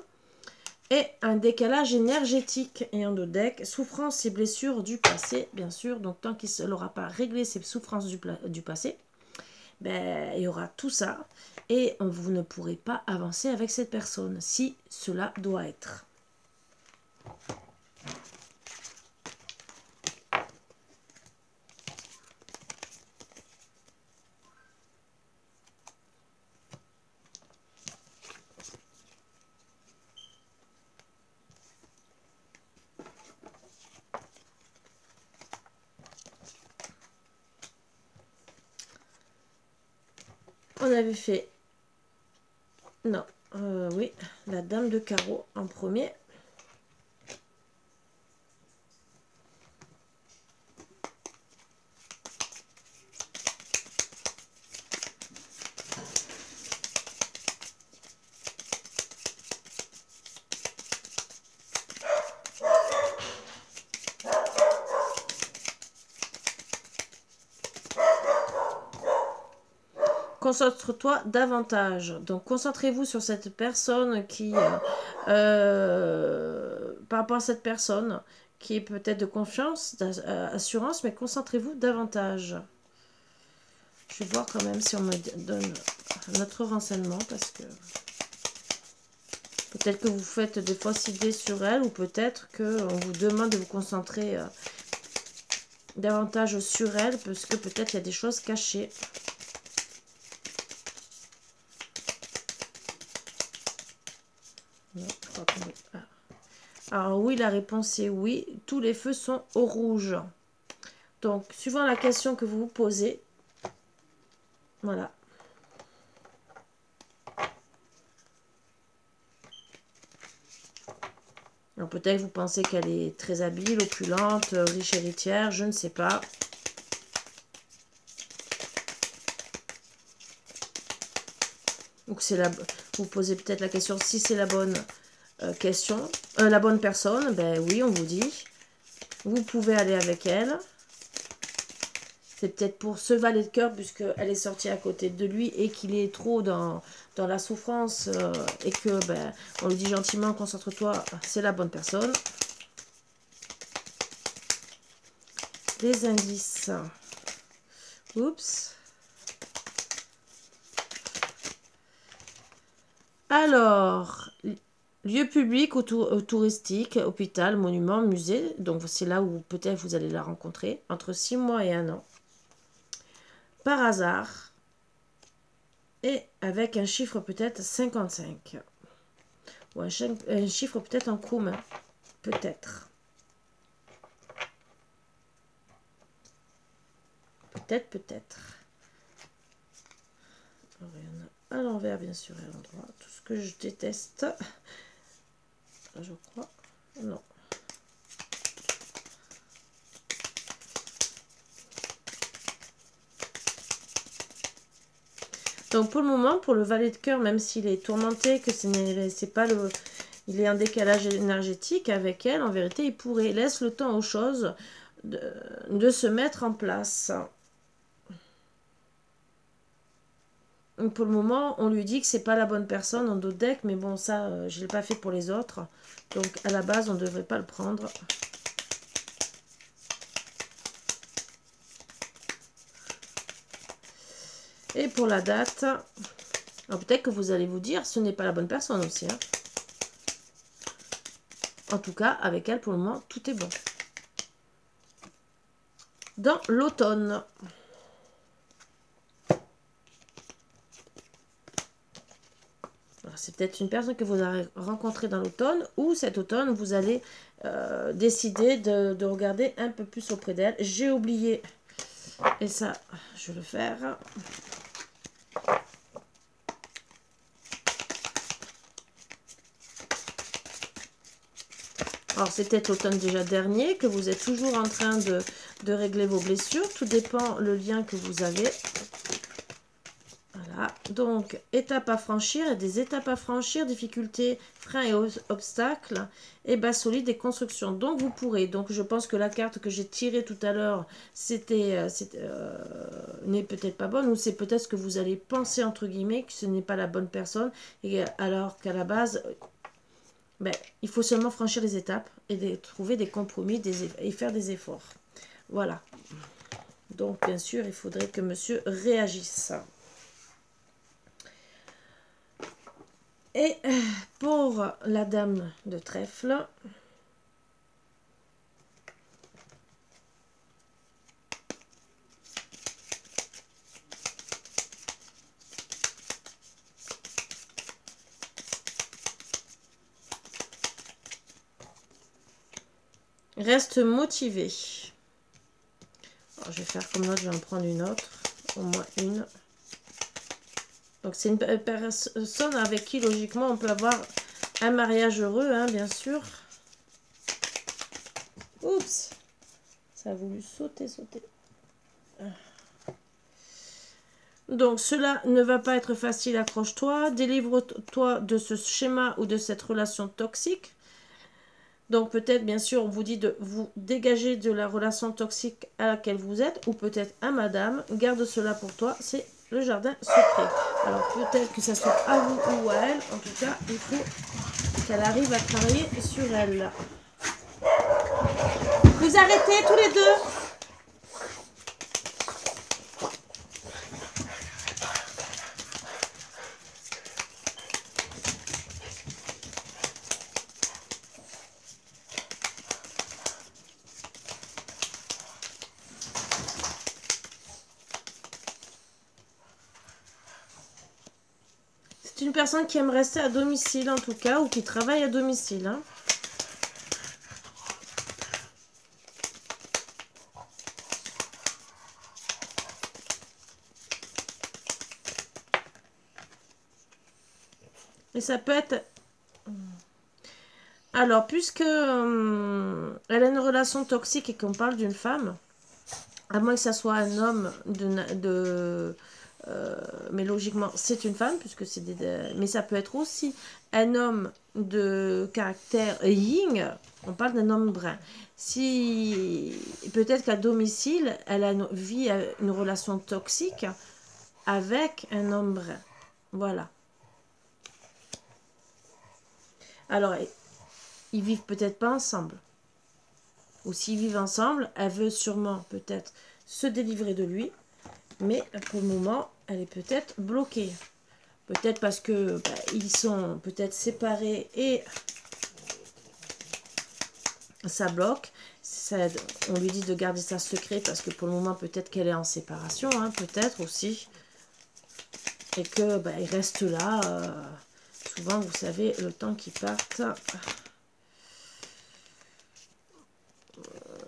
Et un décalage énergétique. Et en d'autres deck, souffrances et blessures du passé, bien sûr. Donc, tant qu'il n'aura pas réglé ses souffrances du passé, ben, il y aura tout ça. Et vous ne pourrez pas avancer avec cette personne, si cela doit être. On avait fait, non, oui, la dame de carreau en premier. Concentre-toi davantage. Donc, concentrez-vous sur cette personne qui, par rapport à cette personne, qui est peut-être de confiance, d'assurance, mais concentrez-vous davantage. Je vais voir quand même si on me donne notre renseignement, parce que peut-être que vous faites des fausses idées sur elle, ou peut-être qu'on vous demande de vous concentrer davantage sur elle, parce que peut-être il y a des choses cachées. Non, je crois qu'on est... ah. Alors oui, la réponse est oui. Tous les feux sont au rouge. Donc, suivant la question que vous vous posez, voilà. Alors peut-être vous pensez qu'elle est très habile, opulente, riche héritière, je ne sais pas. Donc vous posez peut-être la question si c'est la bonne question, la bonne personne. Ben oui, on vous dit. Vous pouvez aller avec elle. C'est peut-être pour ce valet de cœur, puisqu'elle est sortie à côté de lui et qu'il est trop dans la souffrance et que ben, on lui dit gentiment, concentre-toi, c'est la bonne personne. Les indices. Oups. Alors, lieu public ou touristique, hôpital, monument, musée. Donc, c'est là où peut-être vous allez la rencontrer. Entre 6 mois et 1 an. Par hasard. Et avec un chiffre peut-être 55. Ou un chiffre peut-être en commun. Peut-être. Peut-être. Alors, il y en a à l'envers, bien sûr, et à l'endroit. Tout ce que je déteste. Je crois. Non. Donc pour le moment, pour le valet de cœur, même s'il est tourmenté, que c'est pas le, il est en décalage énergétique avec elle, en vérité, il pourrait laisse le temps aux choses de se mettre en place. Donc pour le moment, on lui dit que c'est pas la bonne personne en d'autres decks, mais bon, ça, je l'ai pas fait pour les autres. Donc à la base, on ne devrait pas le prendre. Et pour la date, peut-être que vous allez vous dire, ce n'est pas la bonne personne aussi. Hein. En tout cas, avec elle, pour le moment, tout est bon. Dans l'automne. C'est peut-être une personne que vous avez rencontrée dans l'automne, ou cet automne, vous allez décider de regarder un peu plus auprès d'elle. J'ai oublié, et ça, je vais le faire. Alors, c'est peut-être l'automne déjà dernier, que vous êtes toujours en train de régler vos blessures. Tout dépend le lien que vous avez. Voilà, donc étapes à franchir, et des étapes à franchir, difficultés, freins et obstacles, et base solide et construction. Donc vous pourrez, donc je pense que la carte que j'ai tirée tout à l'heure, n'est peut-être pas bonne, ou c'est peut-être ce que vous allez penser entre guillemets, que ce n'est pas la bonne personne, et alors qu'à la base, ben, il faut seulement franchir les étapes, et trouver des compromis, et faire des efforts. Voilà. Donc bien sûr, il faudrait que monsieur réagisse. Et pour la dame de trèfle, reste motivé. Alors, je vais faire comme l'autre, je vais en prendre une autre, au moins une. Donc c'est une personne avec qui logiquement on peut avoir un mariage heureux, hein, bien sûr. Oups, ça a voulu sauter. Donc cela ne va pas être facile, accroche-toi, délivre-toi de ce schéma ou de cette relation toxique. Donc peut-être, bien sûr, on vous dit de vous dégager de la relation toxique à laquelle vous êtes, ou peut-être à madame, garde cela pour toi, c'est le jardin secret. Alors peut-être que ça soit à vous ou à elle, en tout cas, il faut qu'elle arrive à travailler sur elle. Vous arrêtez tous les deux. C'est une personne qui aime rester à domicile, en tout cas, ou qui travaille à domicile. Hein. Et ça peut être... Alors, puisque elle a une relation toxique et qu'on parle d'une femme, à moins que ça soit un homme mais logiquement, c'est une femme, puisque c'est mais ça peut être aussi un homme de caractère yin, on parle d'un homme brun. Si peut-être qu'à domicile, elle a vit une relation toxique avec un homme brun. Voilà. Alors, ils vivent peut-être pas ensemble. Ou s'ils vivent ensemble, elle veut sûrement peut-être se délivrer de lui. Mais pour le moment, elle est peut-être bloquée. Peut-être parce que ils sont peut-être séparés et ça bloque. On lui dit de garder ça secret parce que pour le moment, peut-être qu'elle est en séparation. Hein, peut-être aussi. Et que il reste là. Souvent, vous savez, le temps qu'ils partent.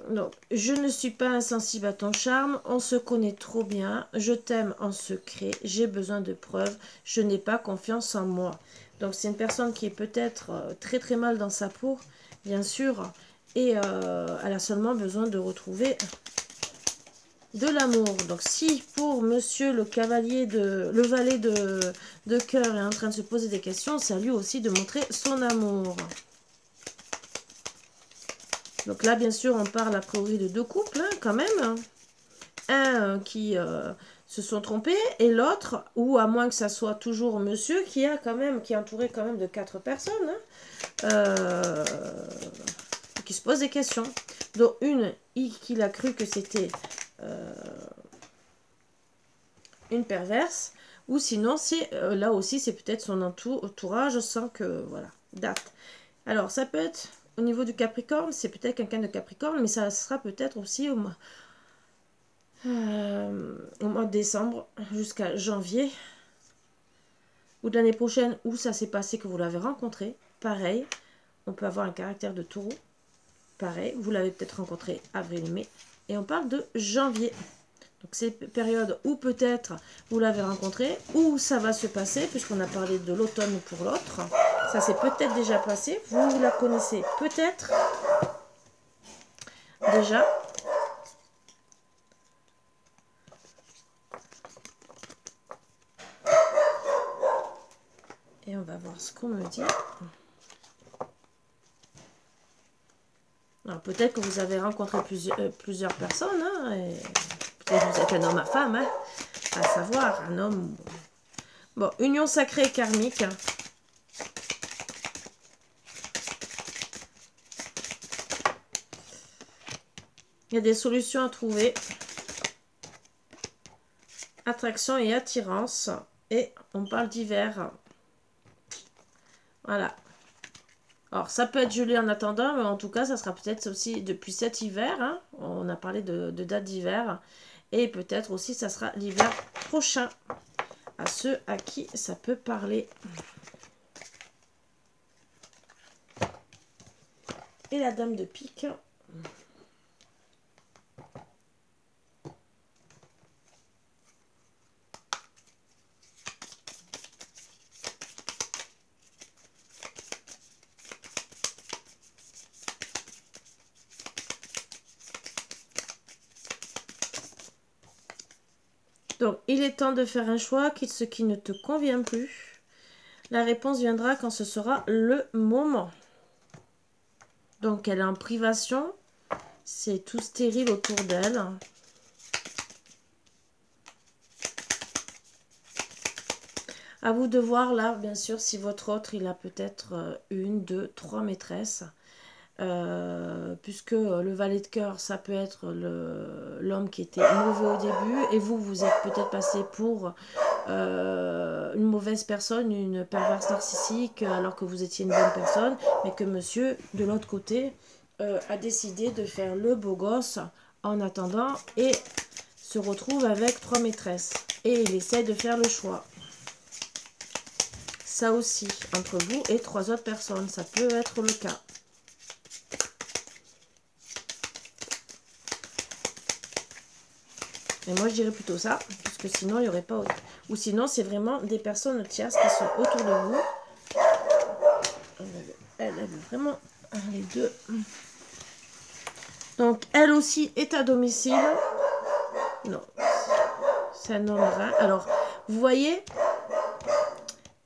Donc, je ne suis pas insensible à ton charme, on se connaît trop bien, je t'aime en secret, j'ai besoin de preuves, je n'ai pas confiance en moi. Donc, c'est une personne qui est peut-être très très mal dans sa peau, bien sûr, et elle a seulement besoin de retrouver de l'amour. Donc, si pour monsieur le cavalier le valet de cœur est en train de se poser des questions, c'est à lui aussi de montrer son amour. Donc là, bien sûr, on parle a priori de deux couples, hein, quand même. Un qui se sont trompés et l'autre, ou à moins que ça soit toujours monsieur, qui est entouré quand même de 4 personnes, hein, qui se pose des questions. Dont une, qu'il a cru que c'était une perverse, ou sinon, c'est là aussi, c'est peut-être son entourage sans que, voilà, date. Alors, ça peut être... Au niveau du Capricorne, c'est peut-être quelqu'un de Capricorne, mais ça sera peut-être aussi au mois de décembre jusqu'à janvier ou de l'année prochaine où ça s'est passé que vous l'avez rencontré. Pareil, on peut avoir un caractère de taureau. Pareil, vous l'avez peut-être rencontré avril-mai. Et on parle de janvier. Donc c'est période où peut-être vous l'avez rencontré, où ça va se passer, puisqu'on a parlé de l'automne pour l'autre. Ça s'est peut-être déjà passé. Vous la connaissez peut-être déjà. Et on va voir ce qu'on me dit. Alors peut-être que vous avez rencontré plusieurs personnes. Hein, peut-être que vous êtes un homme à femme. Hein, à savoir, un homme... Bon, union sacrée karmique. Il y a des solutions à trouver. Attraction et attirance. Et on parle d'hiver. Voilà. Alors, ça peut être gelé en attendant, mais en tout cas, ça sera peut-être aussi depuis cet hiver. Hein, on a parlé de date d'hiver. Et peut-être aussi, ça sera l'hiver prochain. À ceux à qui ça peut parler. Et la dame de pique. Donc, il est temps de faire un choix, quitte ce qui ne te convient plus. La réponse viendra quand ce sera le moment. Donc, elle est en privation. C'est tout stérile autour d'elle. À vous de voir là, bien sûr, si votre autre, il a peut-être 1, 2, 3 maîtresses. Puisque le valet de cœur, ça peut être l'homme qui était mauvais au début. Et vous, vous êtes peut-être passé pour une mauvaise personne, une perverse narcissique, alors que vous étiez une bonne personne. Mais que monsieur, de l'autre côté, a décidé de faire le beau gosse en attendant et se retrouve avec 3 maîtresses. Et il essaie de faire le choix. Ça aussi, entre vous et 3 autres personnes, ça peut être le cas. Et moi, je dirais plutôt ça, puisque sinon, il n'y aurait pas autre. Ou sinon, c'est vraiment des personnes tierces qui sont autour de vous. Elle, elle veut vraiment les deux. Donc, elle aussi est à domicile. Non, c'est un homme brun. Alors, vous voyez,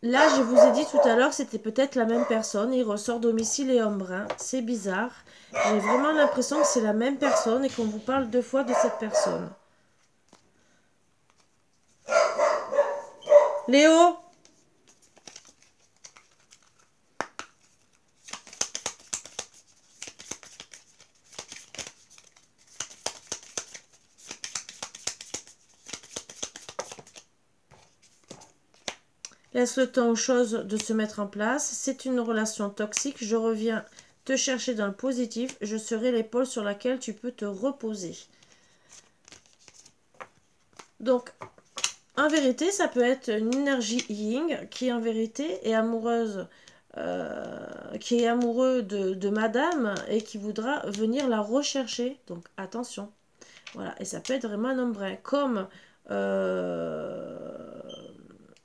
là, je vous ai dit tout à l'heure que c'était peut-être la même personne. Il ressort domicile et homme brun. C'est bizarre. J'ai vraiment l'impression que c'est la même personne et qu'on vous parle deux fois de cette personne. Léo? Laisse le temps aux choses de se mettre en place. C'est une relation toxique. Je reviens te chercher dans le positif. Je serai l'épaule sur laquelle tu peux te reposer. Donc, en vérité, ça peut être une énergie yin qui, en vérité, est amoureuse, qui est amoureux de madame et qui voudra venir la rechercher. Donc, attention. Voilà. Et ça peut être vraiment un homme brun. Comme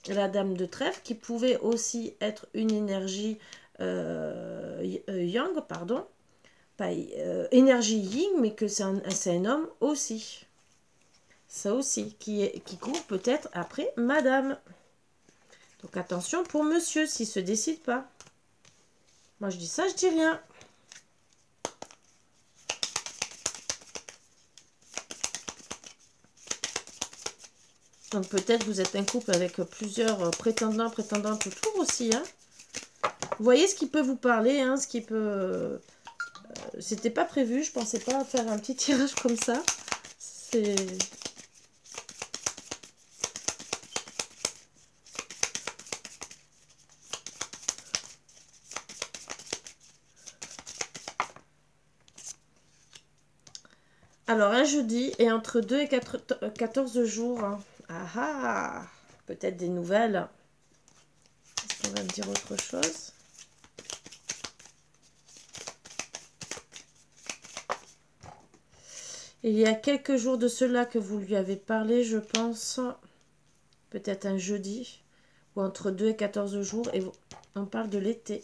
la dame de trèfle, qui pouvait aussi être une énergie yang, pardon. Pas, énergie yin, mais que c'est un homme aussi. Ça aussi, qui court peut-être après madame. Donc attention pour monsieur, s'il ne se décide pas. Moi je dis ça, je dis rien. Donc peut-être vous êtes un couple avec plusieurs prétendants, prétendantes autour aussi. Hein. Vous voyez ce qui peut vous parler, hein, ce qui peut... C'était pas prévu, je pensais pas faire un petit tirage comme ça. C'est... Alors, un jeudi et entre 2 et 14 jours. Hein. Ah ah! Peut-être des nouvelles. Est-ce qu'on va me dire autre chose? Il y a quelques jours de cela que vous lui avez parlé, je pense. Peut-être un jeudi. Ou entre 2 et 14 jours. Et on parle de l'été.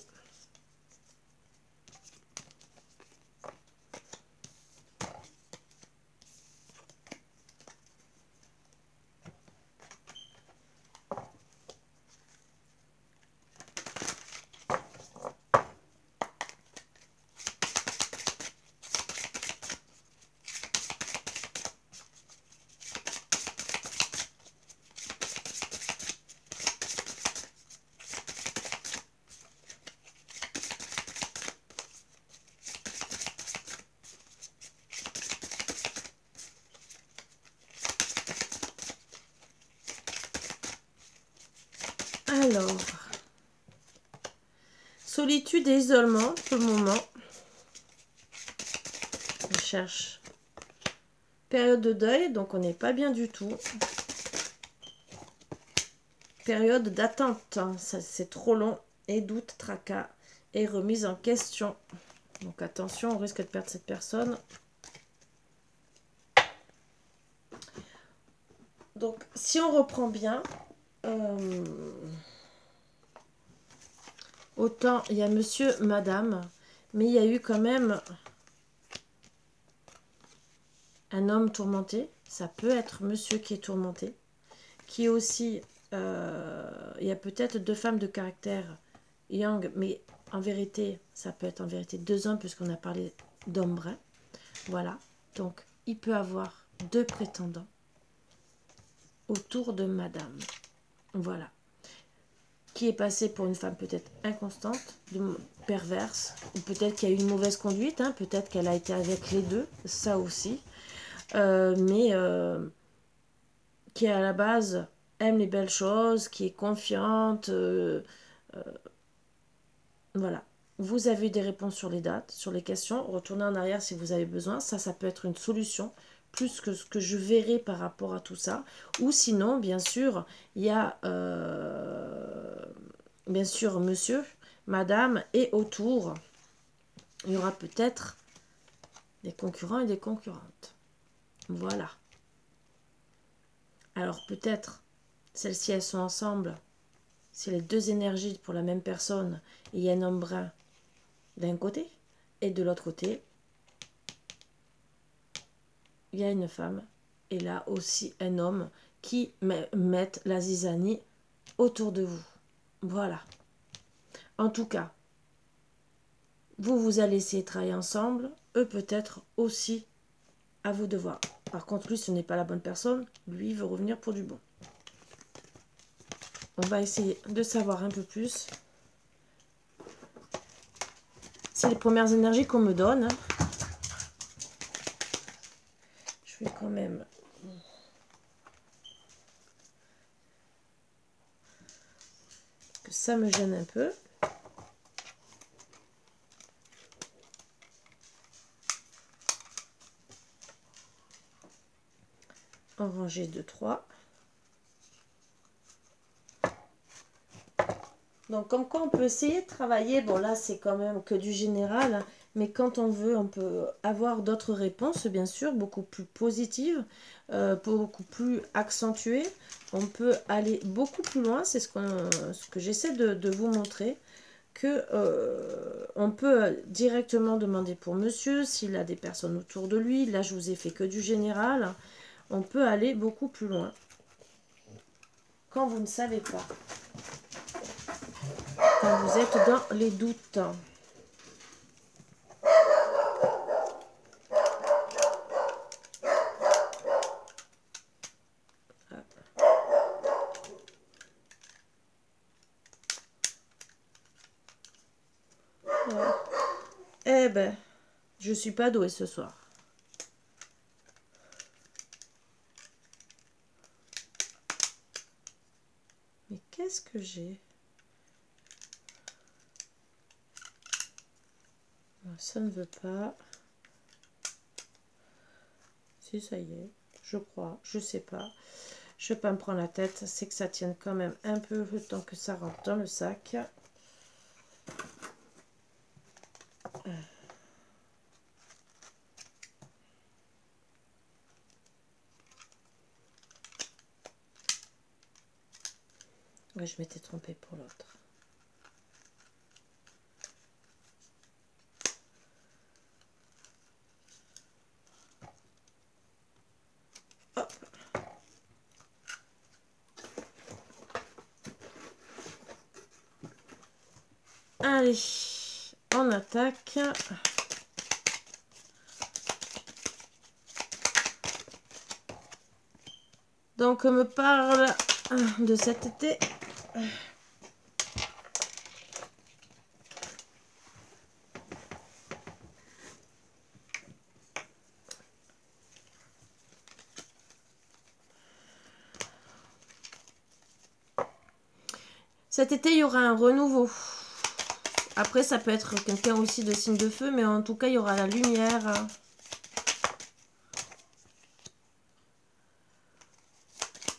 Alors, solitude et isolement pour le moment. On cherche période de deuil, donc on n'est pas bien du tout. Période d'attente, hein, c'est trop long. Et doute, tracas et remise en question. Donc attention, on risque de perdre cette personne. Donc si on reprend bien, autant il y a monsieur, madame, mais il y a eu quand même un homme tourmenté. Ça peut être monsieur qui est tourmenté, qui est aussi, il y a peut-être deux femmes de caractère yang, mais en vérité, ça peut être en vérité deux hommes, puisqu'on a parlé d'homme brun. Voilà, donc il peut avoir deux prétendants autour de madame. Voilà. Qui est passée pour une femme peut-être inconstante, perverse, ou peut-être qu'il y a eu une mauvaise conduite, hein, peut-être qu'elle a été avec les deux, ça aussi. Mais qui à la base aime les belles choses, qui est confiante. Voilà. Vous avez des réponses sur les dates, sur les questions. Retournez en arrière si vous avez besoin. Ça peut être une solution, plus que ce que je verrai par rapport à tout ça. Ou sinon, bien sûr, il y a bien sûr monsieur, madame, et autour, il y aura peut-être des concurrents et des concurrentes. Voilà. Alors peut-être, celles-ci, elles sont ensemble. C'est les deux énergies pour la même personne. Et il y a un homme brun d'un côté. Et de l'autre côté, il y a une femme. Et là aussi un homme qui met la zizanie autour de vous. Voilà. En tout cas, vous allez essayer de travailler ensemble. Eux peut-être aussi, à vous de voir. Par contre, lui, ce n'est pas la bonne personne. Lui, il veut revenir pour du bon. On va essayer de savoir un peu plus. C'est les premières énergies qu'on me donne. Je vais quand même... que ça me gêne un peu. En rangée de 3. Donc, comme quoi on peut essayer de travailler. Bon, là, c'est quand même que du général. Hein, mais quand on veut, on peut avoir d'autres réponses, bien sûr, beaucoup plus positives, beaucoup plus accentuées. On peut aller beaucoup plus loin. C'est ce que j'essaie de vous montrer. Que on peut directement demander pour monsieur, s'il a des personnes autour de lui. Là, je vous ai fait que du général. On peut aller beaucoup plus loin. Quand vous ne savez pas. Quand vous êtes dans les doutes. Eh ben, je suis pas douée ce soir. Mais qu'est-ce que j'ai? Ça ne veut pas. Si, ça y est. Je crois. Je sais pas. Je vais pas me prendre la tête. C'est que ça tienne quand même un peu le temps que ça rentre dans le sac. Ouais, je m'étais trompée pour l'autre. Hop. Allez, on attaque. Donc, on me parle de cet été. Cet été, il y aura un renouveau. Après, ça peut être quelqu'un aussi de signe de feu, mais en tout cas, il y aura la lumière.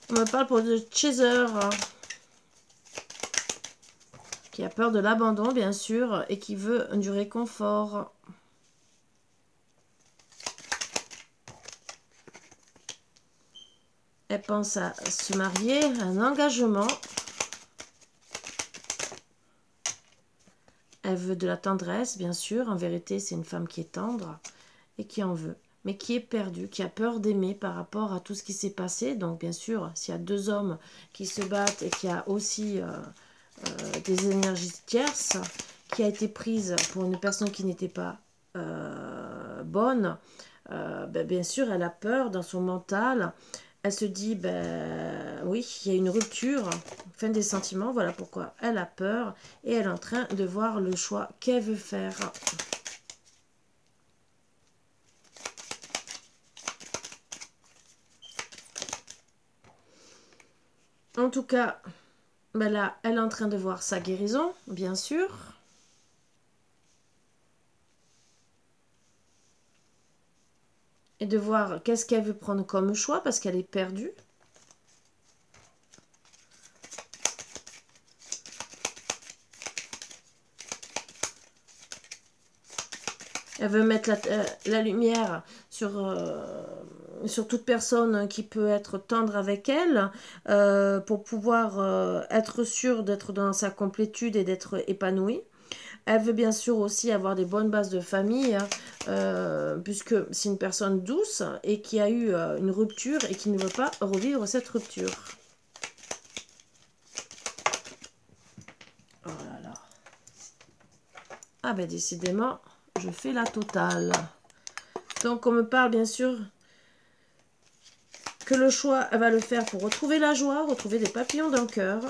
On me parle pour le chaser, qui a peur de l'abandon, bien sûr, et qui veut du réconfort. Elle pense à se marier, un engagement. Elle veut de la tendresse, bien sûr. En vérité, c'est une femme qui est tendre et qui en veut. Mais qui est perdue, qui a peur d'aimer par rapport à tout ce qui s'est passé. Donc, bien sûr, s'il y a deux hommes qui se battent et qu'il y a aussi des énergies tierces, qui a été prise pour une personne qui n'était pas bonne, ben, bien sûr, elle a peur dans son mental. Elle se dit, ben oui, il y a une rupture, fin des sentiments, voilà pourquoi elle a peur et elle est en train de voir le choix qu'elle veut faire. En tout cas, ben là, elle est en train de voir sa guérison, bien sûr. Et de voir qu'est-ce qu'elle veut prendre comme choix parce qu'elle est perdue. Elle veut mettre la lumière sur toute personne qui peut être tendre avec elle pour pouvoir être sûre d'être dans sa complétude et d'être épanouie. Elle veut bien sûr aussi avoir des bonnes bases de famille, hein, puisque c'est une personne douce et qui a eu une rupture et qui ne veut pas revivre cette rupture. Oh là là. Ah ben décidément, je fais la totale. Donc on me parle bien sûr que le choix, elle va le faire pour retrouver la joie, retrouver des papillons dans le cœur.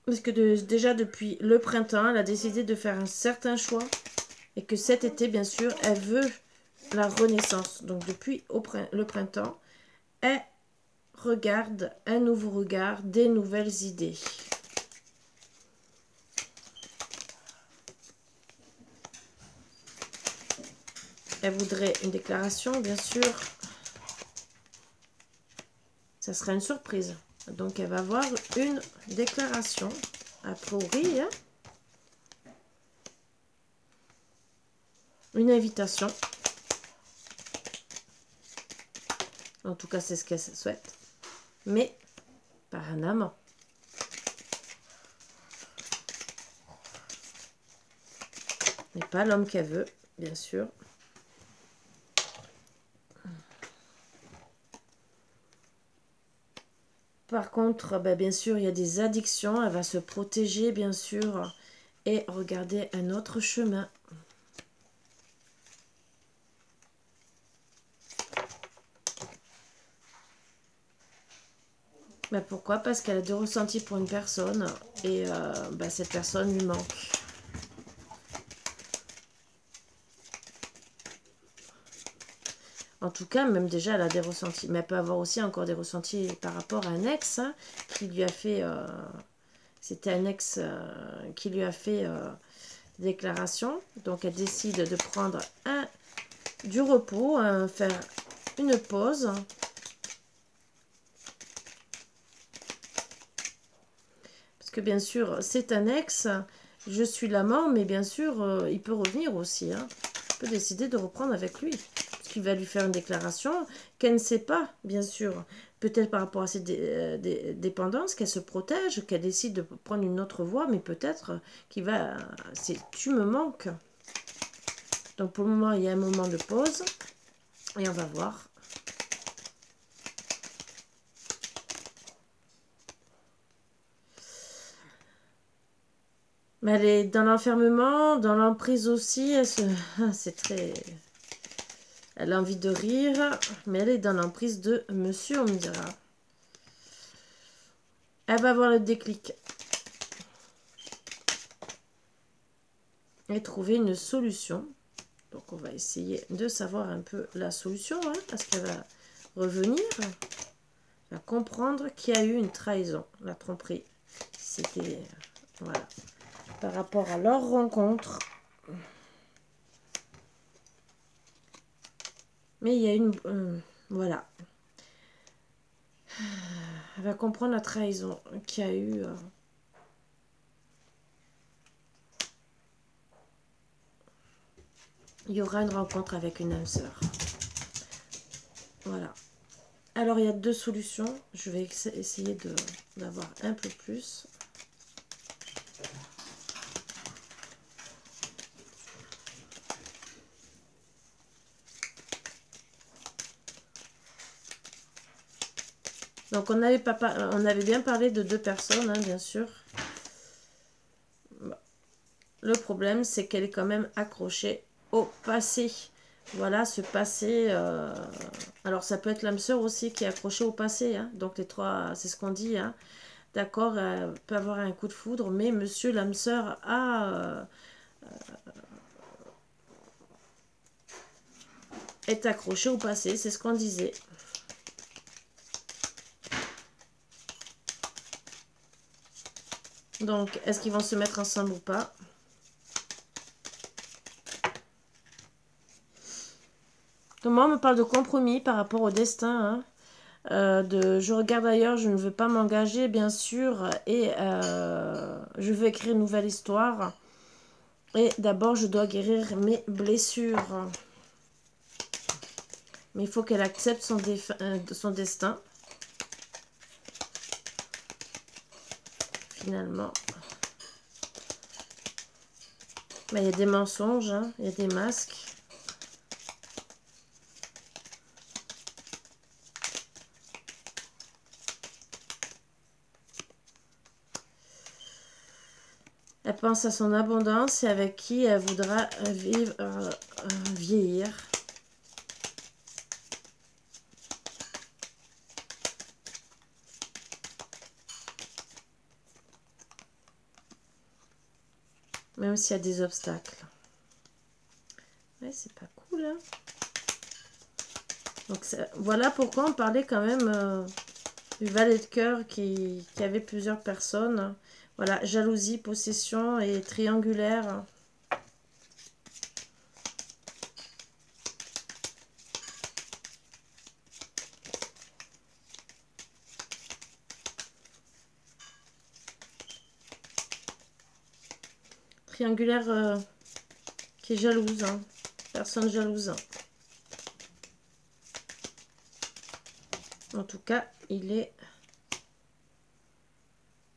Parce que déjà depuis le printemps, elle a décidé de faire un certain choix. Et que cet été, bien sûr, elle veut la renaissance. Donc depuis le printemps, elle regarde un nouveau regard, des nouvelles idées. Elle voudrait une déclaration, bien sûr. Ça sera une surprise. Donc, elle va avoir une déclaration, a priori. Hein? Une invitation. En tout cas, c'est ce qu'elle souhaite. Mais par un amant. Mais pas l'homme qu'elle veut, bien sûr. Par contre, ben, bien sûr, il y a des addictions. Elle va se protéger, bien sûr, et regarder un autre chemin. Ben, pourquoi? Parce qu'elle a des ressentis pour une personne et ben, cette personne lui manque. En tout cas, même déjà, elle a des ressentis. Mais elle peut avoir aussi encore des ressentis par rapport à un ex hein, qui lui a fait... C'était un ex qui lui a fait déclaration. Donc, elle décide de prendre du repos, faire une pause. Parce que, bien sûr, c'est un ex. Je suis l'amant, mais bien sûr, il peut revenir aussi. Hein. Il peut décider de reprendre avec lui. Qui va lui faire une déclaration qu'elle ne sait pas, bien sûr. Peut-être par rapport à ses dépendances, qu'elle se protège, qu'elle décide de prendre une autre voie, mais peut-être qu'il va... Tu me manques. Donc pour le moment, il y a un moment de pause. Et on va voir. Mais elle est dans l'enfermement, dans l'emprise aussi. C'est très... Elle a envie de rire, mais elle est dans l'emprise de monsieur, on me dira. Elle va avoir le déclic. Et trouver une solution. Donc, on va essayer de savoir un peu la solution. Hein, parce qu'elle va revenir. Elle va comprendre qu'il y a eu une trahison. La tromperie. C'était... Voilà. Par rapport à leur rencontre... Mais il y a une... voilà. Elle va comprendre la trahison qu'il y a eu... il y aura une rencontre avec une âme sœur. Voilà. Alors, il y a deux solutions. Je vais essayer d'avoir un peu plus. Donc, on avait bien parlé de deux personnes, hein, bien sûr. Le problème, c'est qu'elle est quand même accrochée au passé. Voilà, ce passé... alors, ça peut être l'âme sœur aussi qui est accrochée au passé. Hein. Donc, les trois, c'est ce qu'on dit. Hein. D'accord, elle peut avoir un coup de foudre, mais monsieur l'âme sœur est accroché au passé. C'est ce qu'on disait. Donc, est-ce qu'ils vont se mettre ensemble ou pas? Donc, moi, on me parle de compromis par rapport au destin. Hein. Je regarde ailleurs, je ne veux pas m'engager, bien sûr. Et je veux écrire une nouvelle histoire. Et d'abord, je dois guérir mes blessures. Mais il faut qu'elle accepte son destin. Finalement. Mais il y a des mensonges, hein, il y a des masques. Elle pense à son abondance et avec qui elle voudra vivre, vieillir. Même s'il y a des obstacles. Ouais, c'est pas cool, hein. Donc voilà pourquoi on parlait quand même du valet de cœur qui avait plusieurs personnes. Voilà, jalousie, possession et triangulaire. Triangulaire qui est jalouse, hein. Personne jalouse. En tout cas, il est...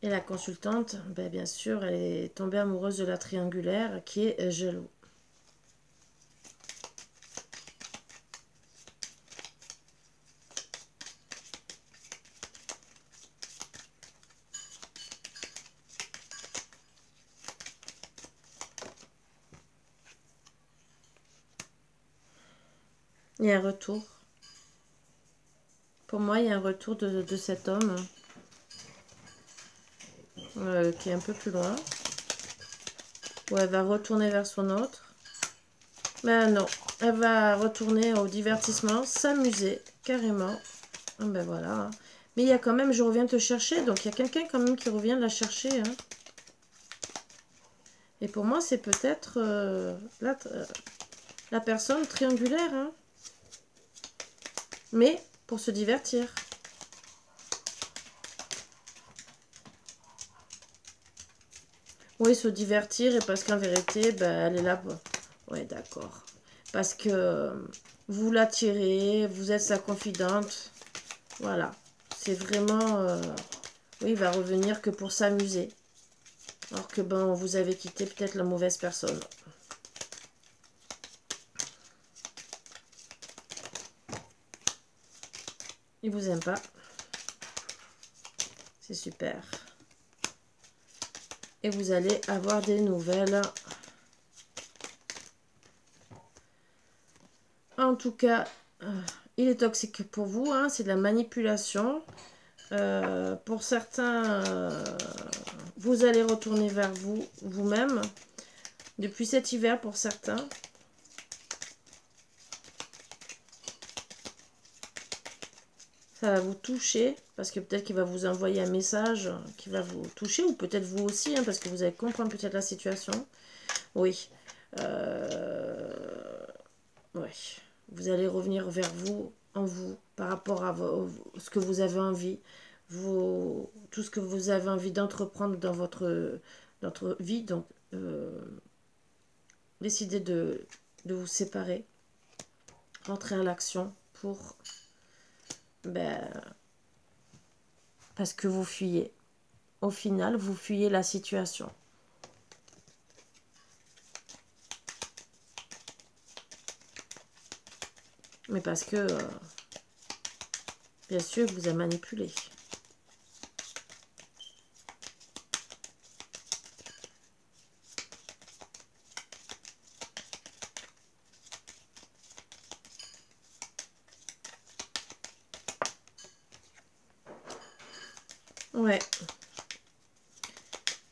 Et la consultante, ben bien sûr, elle est tombée amoureuse de la triangulaire qui est jaloux. Il y a un retour. Pour moi, il y a un retour de cet homme qui est un peu plus loin. Où elle va retourner vers son autre. Ben non, elle va retourner au divertissement, s'amuser, carrément. Ben voilà. Mais il y a quand même, je reviens te chercher, donc il y a quelqu'un quand même qui revient la chercher. Hein. Et pour moi, c'est peut-être la personne triangulaire. Hein. Mais pour se divertir. Oui, se divertir, et parce qu'en vérité, ben, elle est là. Ouais, d'accord. Parce que vous l'attirez, vous êtes sa confidente. Voilà. C'est vraiment... oui, il va revenir que pour s'amuser. Alors que, bon, vous avez quitté peut-être la mauvaise personne. Il vous aime pas. C'est super. Et vous allez avoir des nouvelles. En tout cas, il est toxique pour vous. Hein, c'est de la manipulation. Pour certains, vous allez retourner vers vous-même. Depuis cet hiver, pour certains. Ça va vous toucher, parce que peut-être qu'il va vous envoyer un message qui va vous toucher, ou peut-être vous aussi, hein, parce que vous allez comprendre peut-être la situation. Oui. Oui. Vous allez revenir vers vous, en vous, par rapport à ce que vous avez envie, tout ce que vous avez envie d'entreprendre dans votre vie. Donc, décidez de vous séparer, rentrer à l'action pour... Ben, parce que vous fuyez. Au final, vous fuyez la situation. Mais parce que, bien sûr, vous a manipulé. Ouais.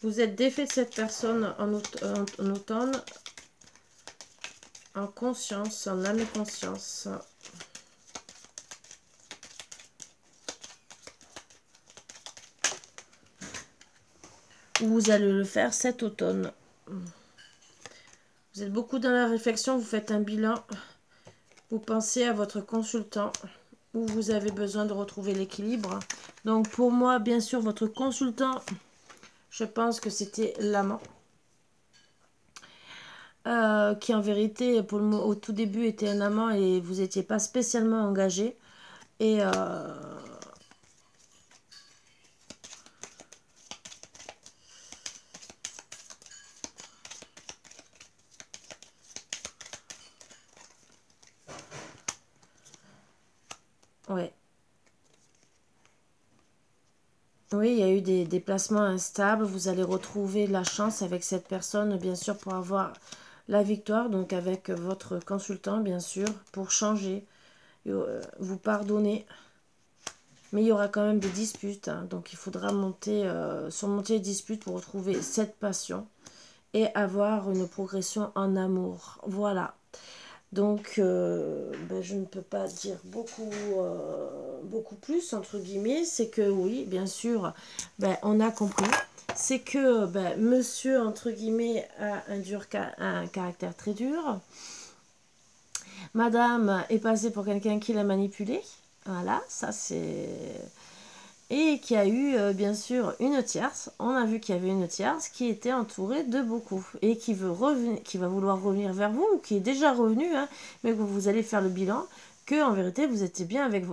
Vous êtes défait de cette personne en automne, en conscience, en âme et conscience. Vous allez le faire cet automne. Vous êtes beaucoup dans la réflexion, vous faites un bilan. Vous pensez à votre consultant où vous avez besoin de retrouver l'équilibre. Donc pour moi, bien sûr, votre consultant, je pense que c'était l'amant. qui en vérité, au tout début, était un amant et vous n'étiez pas spécialement engagé. Et ouais. Oui, il y a eu des déplacements instables. Vous allez retrouver la chance avec cette personne, bien sûr, pour avoir la victoire. Donc avec votre consultant, bien sûr, pour changer, vous pardonner. Mais il y aura quand même des disputes. Hein. Donc il faudra surmonter les disputes pour retrouver cette passion et avoir une progression en amour. Voilà. Donc, ben, je ne peux pas dire beaucoup plus, entre guillemets. C'est que oui, bien sûr, ben, on a compris. C'est que ben, monsieur, entre guillemets, a un caractère très dur. Madame est passée pour quelqu'un qui l'a manipulé. Voilà, ça c'est... Et qui a eu, bien sûr, une tierce. On a vu qu'il y avait une tierce qui était entourée de beaucoup. Et qui va vouloir revenir vers vous, ou qui est déjà revenu, hein, mais que vous allez faire le bilan, que en vérité, vous étiez bien avec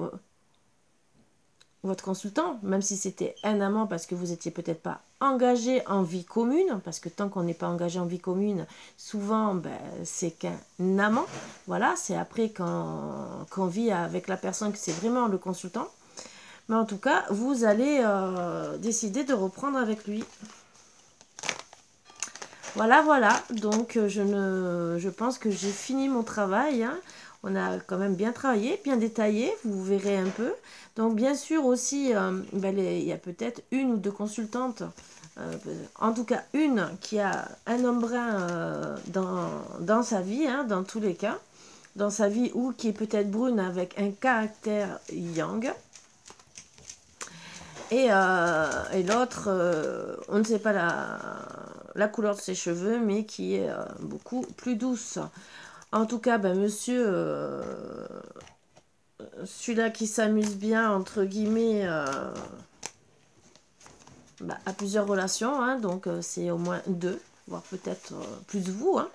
votre consultant, même si c'était un amant, parce que vous n'étiez peut-être pas engagé en vie commune, parce que tant qu'on n'est pas engagé en vie commune, souvent, ben, c'est qu'un amant. Voilà, c'est après qu'on vit avec la personne que c'est vraiment le consultant. Mais en tout cas, vous allez décider de reprendre avec lui. Voilà, voilà. Donc, je pense que j'ai fini mon travail. Hein. On a quand même bien travaillé, bien détaillé. Vous verrez un peu. Donc, bien sûr aussi, ben, il y a peut-être une ou deux consultantes. En tout cas, une qui a un homme brun dans sa vie, hein, dans tous les cas. Dans sa vie, ou qui est peut-être brune avec un caractère yang. Et l'autre, on ne sait pas la couleur de ses cheveux, mais qui est beaucoup plus douce. En tout cas, ben, monsieur, celui-là qui s'amuse bien, entre guillemets, ben, a plusieurs relations, hein, donc c'est au moins 2, voire peut-être plus vous, hein.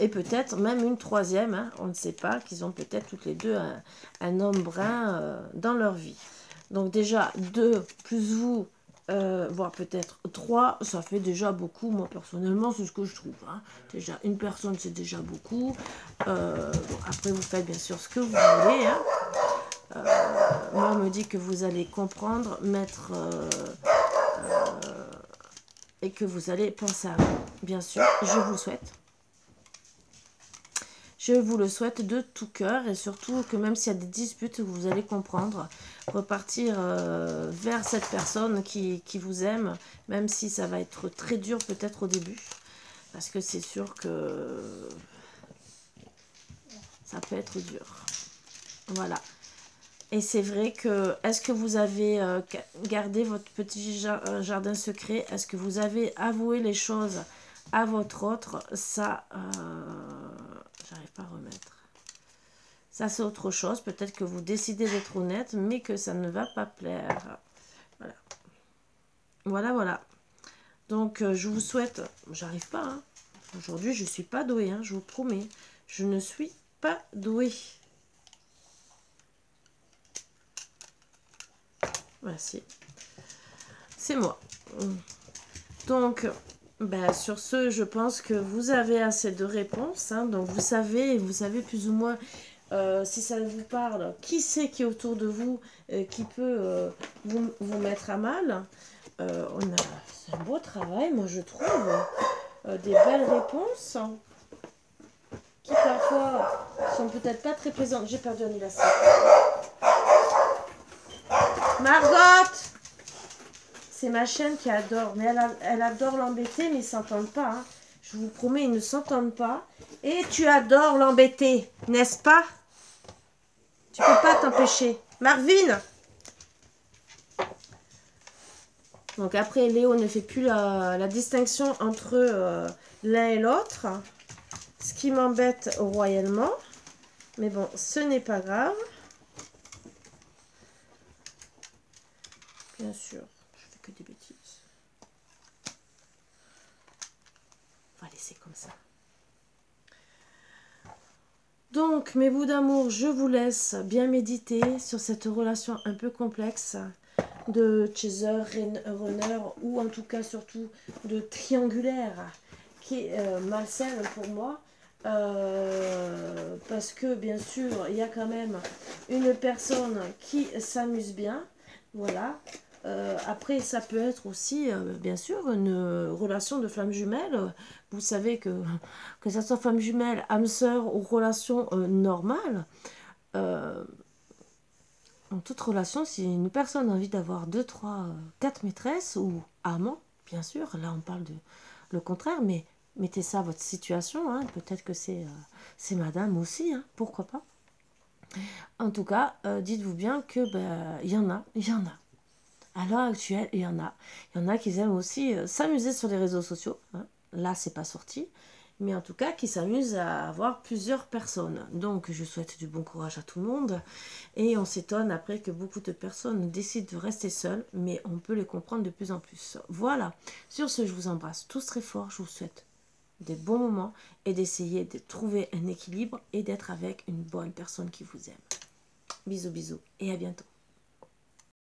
Et peut-être même une troisième, hein, on ne sait pas, qu'ils ont peut-être toutes les deux un homme brun dans leur vie. Donc déjà 2 plus vous, voire peut-être 3, ça fait déjà beaucoup. Moi personnellement, c'est ce que je trouve. Hein. Déjà une personne, c'est déjà beaucoup. Bon, après, vous faites bien sûr ce que vous voulez. Hein. Moi, on me dit que vous allez comprendre, mettre... et que vous allez penser à vous. Bien sûr, je vous le souhaite. Je vous le souhaite de tout cœur et surtout que même s'il y a des disputes, vous allez comprendre, repartir vers cette personne qui vous aime, même si ça va être très dur peut-être au début. Parce que c'est sûr que ça peut être dur. Voilà. Et c'est vrai que, est-ce que vous avez gardé votre petit jardin secret? Est-ce que vous avez avoué les choses à votre autre? Ça, j'arrive pas à remettre. Ça, c'est autre chose. Peut-être que vous décidez d'être honnête, mais que ça ne va pas plaire. Voilà. Voilà, voilà. Donc, je vous souhaite... J'arrive pas, hein. Aujourd'hui, je ne suis pas douée, hein, je vous promets. Je ne suis pas douée. Merci. C'est moi. Donc, ben, sur ce, je pense que vous avez assez de réponses. Hein, donc, vous savez plus ou moins... si ça vous parle, qui c'est qui est autour de vous qui peut vous mettre à mal. C'est un beau travail, moi je trouve. Des belles réponses qui parfois sont peut-être pas très plaisantes. J'ai perdu un élastique. Margot! C'est ma chaîne qui adore, mais elle adore l'embêter, mais ils ne s'entendent pas. Hein. Je vous promets, ils ne s'entendent pas. Et tu adores l'embêter, n'est-ce pas? Tu peux pas t'empêcher. Marvin! Donc après, Léo ne fait plus la distinction entre l'un et l'autre. Ce qui m'embête royalement. Mais bon, ce n'est pas grave. Bien sûr, je fais que des bêtises. On va laisser comme ça. Donc, mes bouts d'amour, je vous laisse bien méditer sur cette relation un peu complexe de chaser, runner, ou en tout cas surtout de triangulaire, qui est malsaine pour moi. Parce que bien sûr, il y a quand même une personne qui s'amuse bien. Voilà. Après, ça peut être aussi, bien sûr, une relation de flamme jumelle. Vous savez que ça soit flamme jumelle, âme sœur ou relation normale, en toute relation, si une personne a envie d'avoir 2, 3, 4 maîtresses ou amants, bien sûr, là on parle de le contraire, mais mettez ça à votre situation, hein, peut-être que c'est madame aussi, hein, pourquoi pas. En tout cas, dites-vous bien que il y en a. À l'heure actuelle, il y en a. Il y en a qui aiment aussi s'amuser sur les réseaux sociaux. Hein. Là, c'est pas sorti. Mais en tout cas, qui s'amusent à avoir plusieurs personnes. Donc, je souhaite du bon courage à tout le monde. Et on s'étonne après que beaucoup de personnes décident de rester seules. Mais on peut les comprendre de plus en plus. Voilà. Sur ce, je vous embrasse tous très fort. Je vous souhaite des bons moments. Et d'essayer de trouver un équilibre. Et d'être avec une bonne personne qui vous aime. Bisous, bisous. Et à bientôt.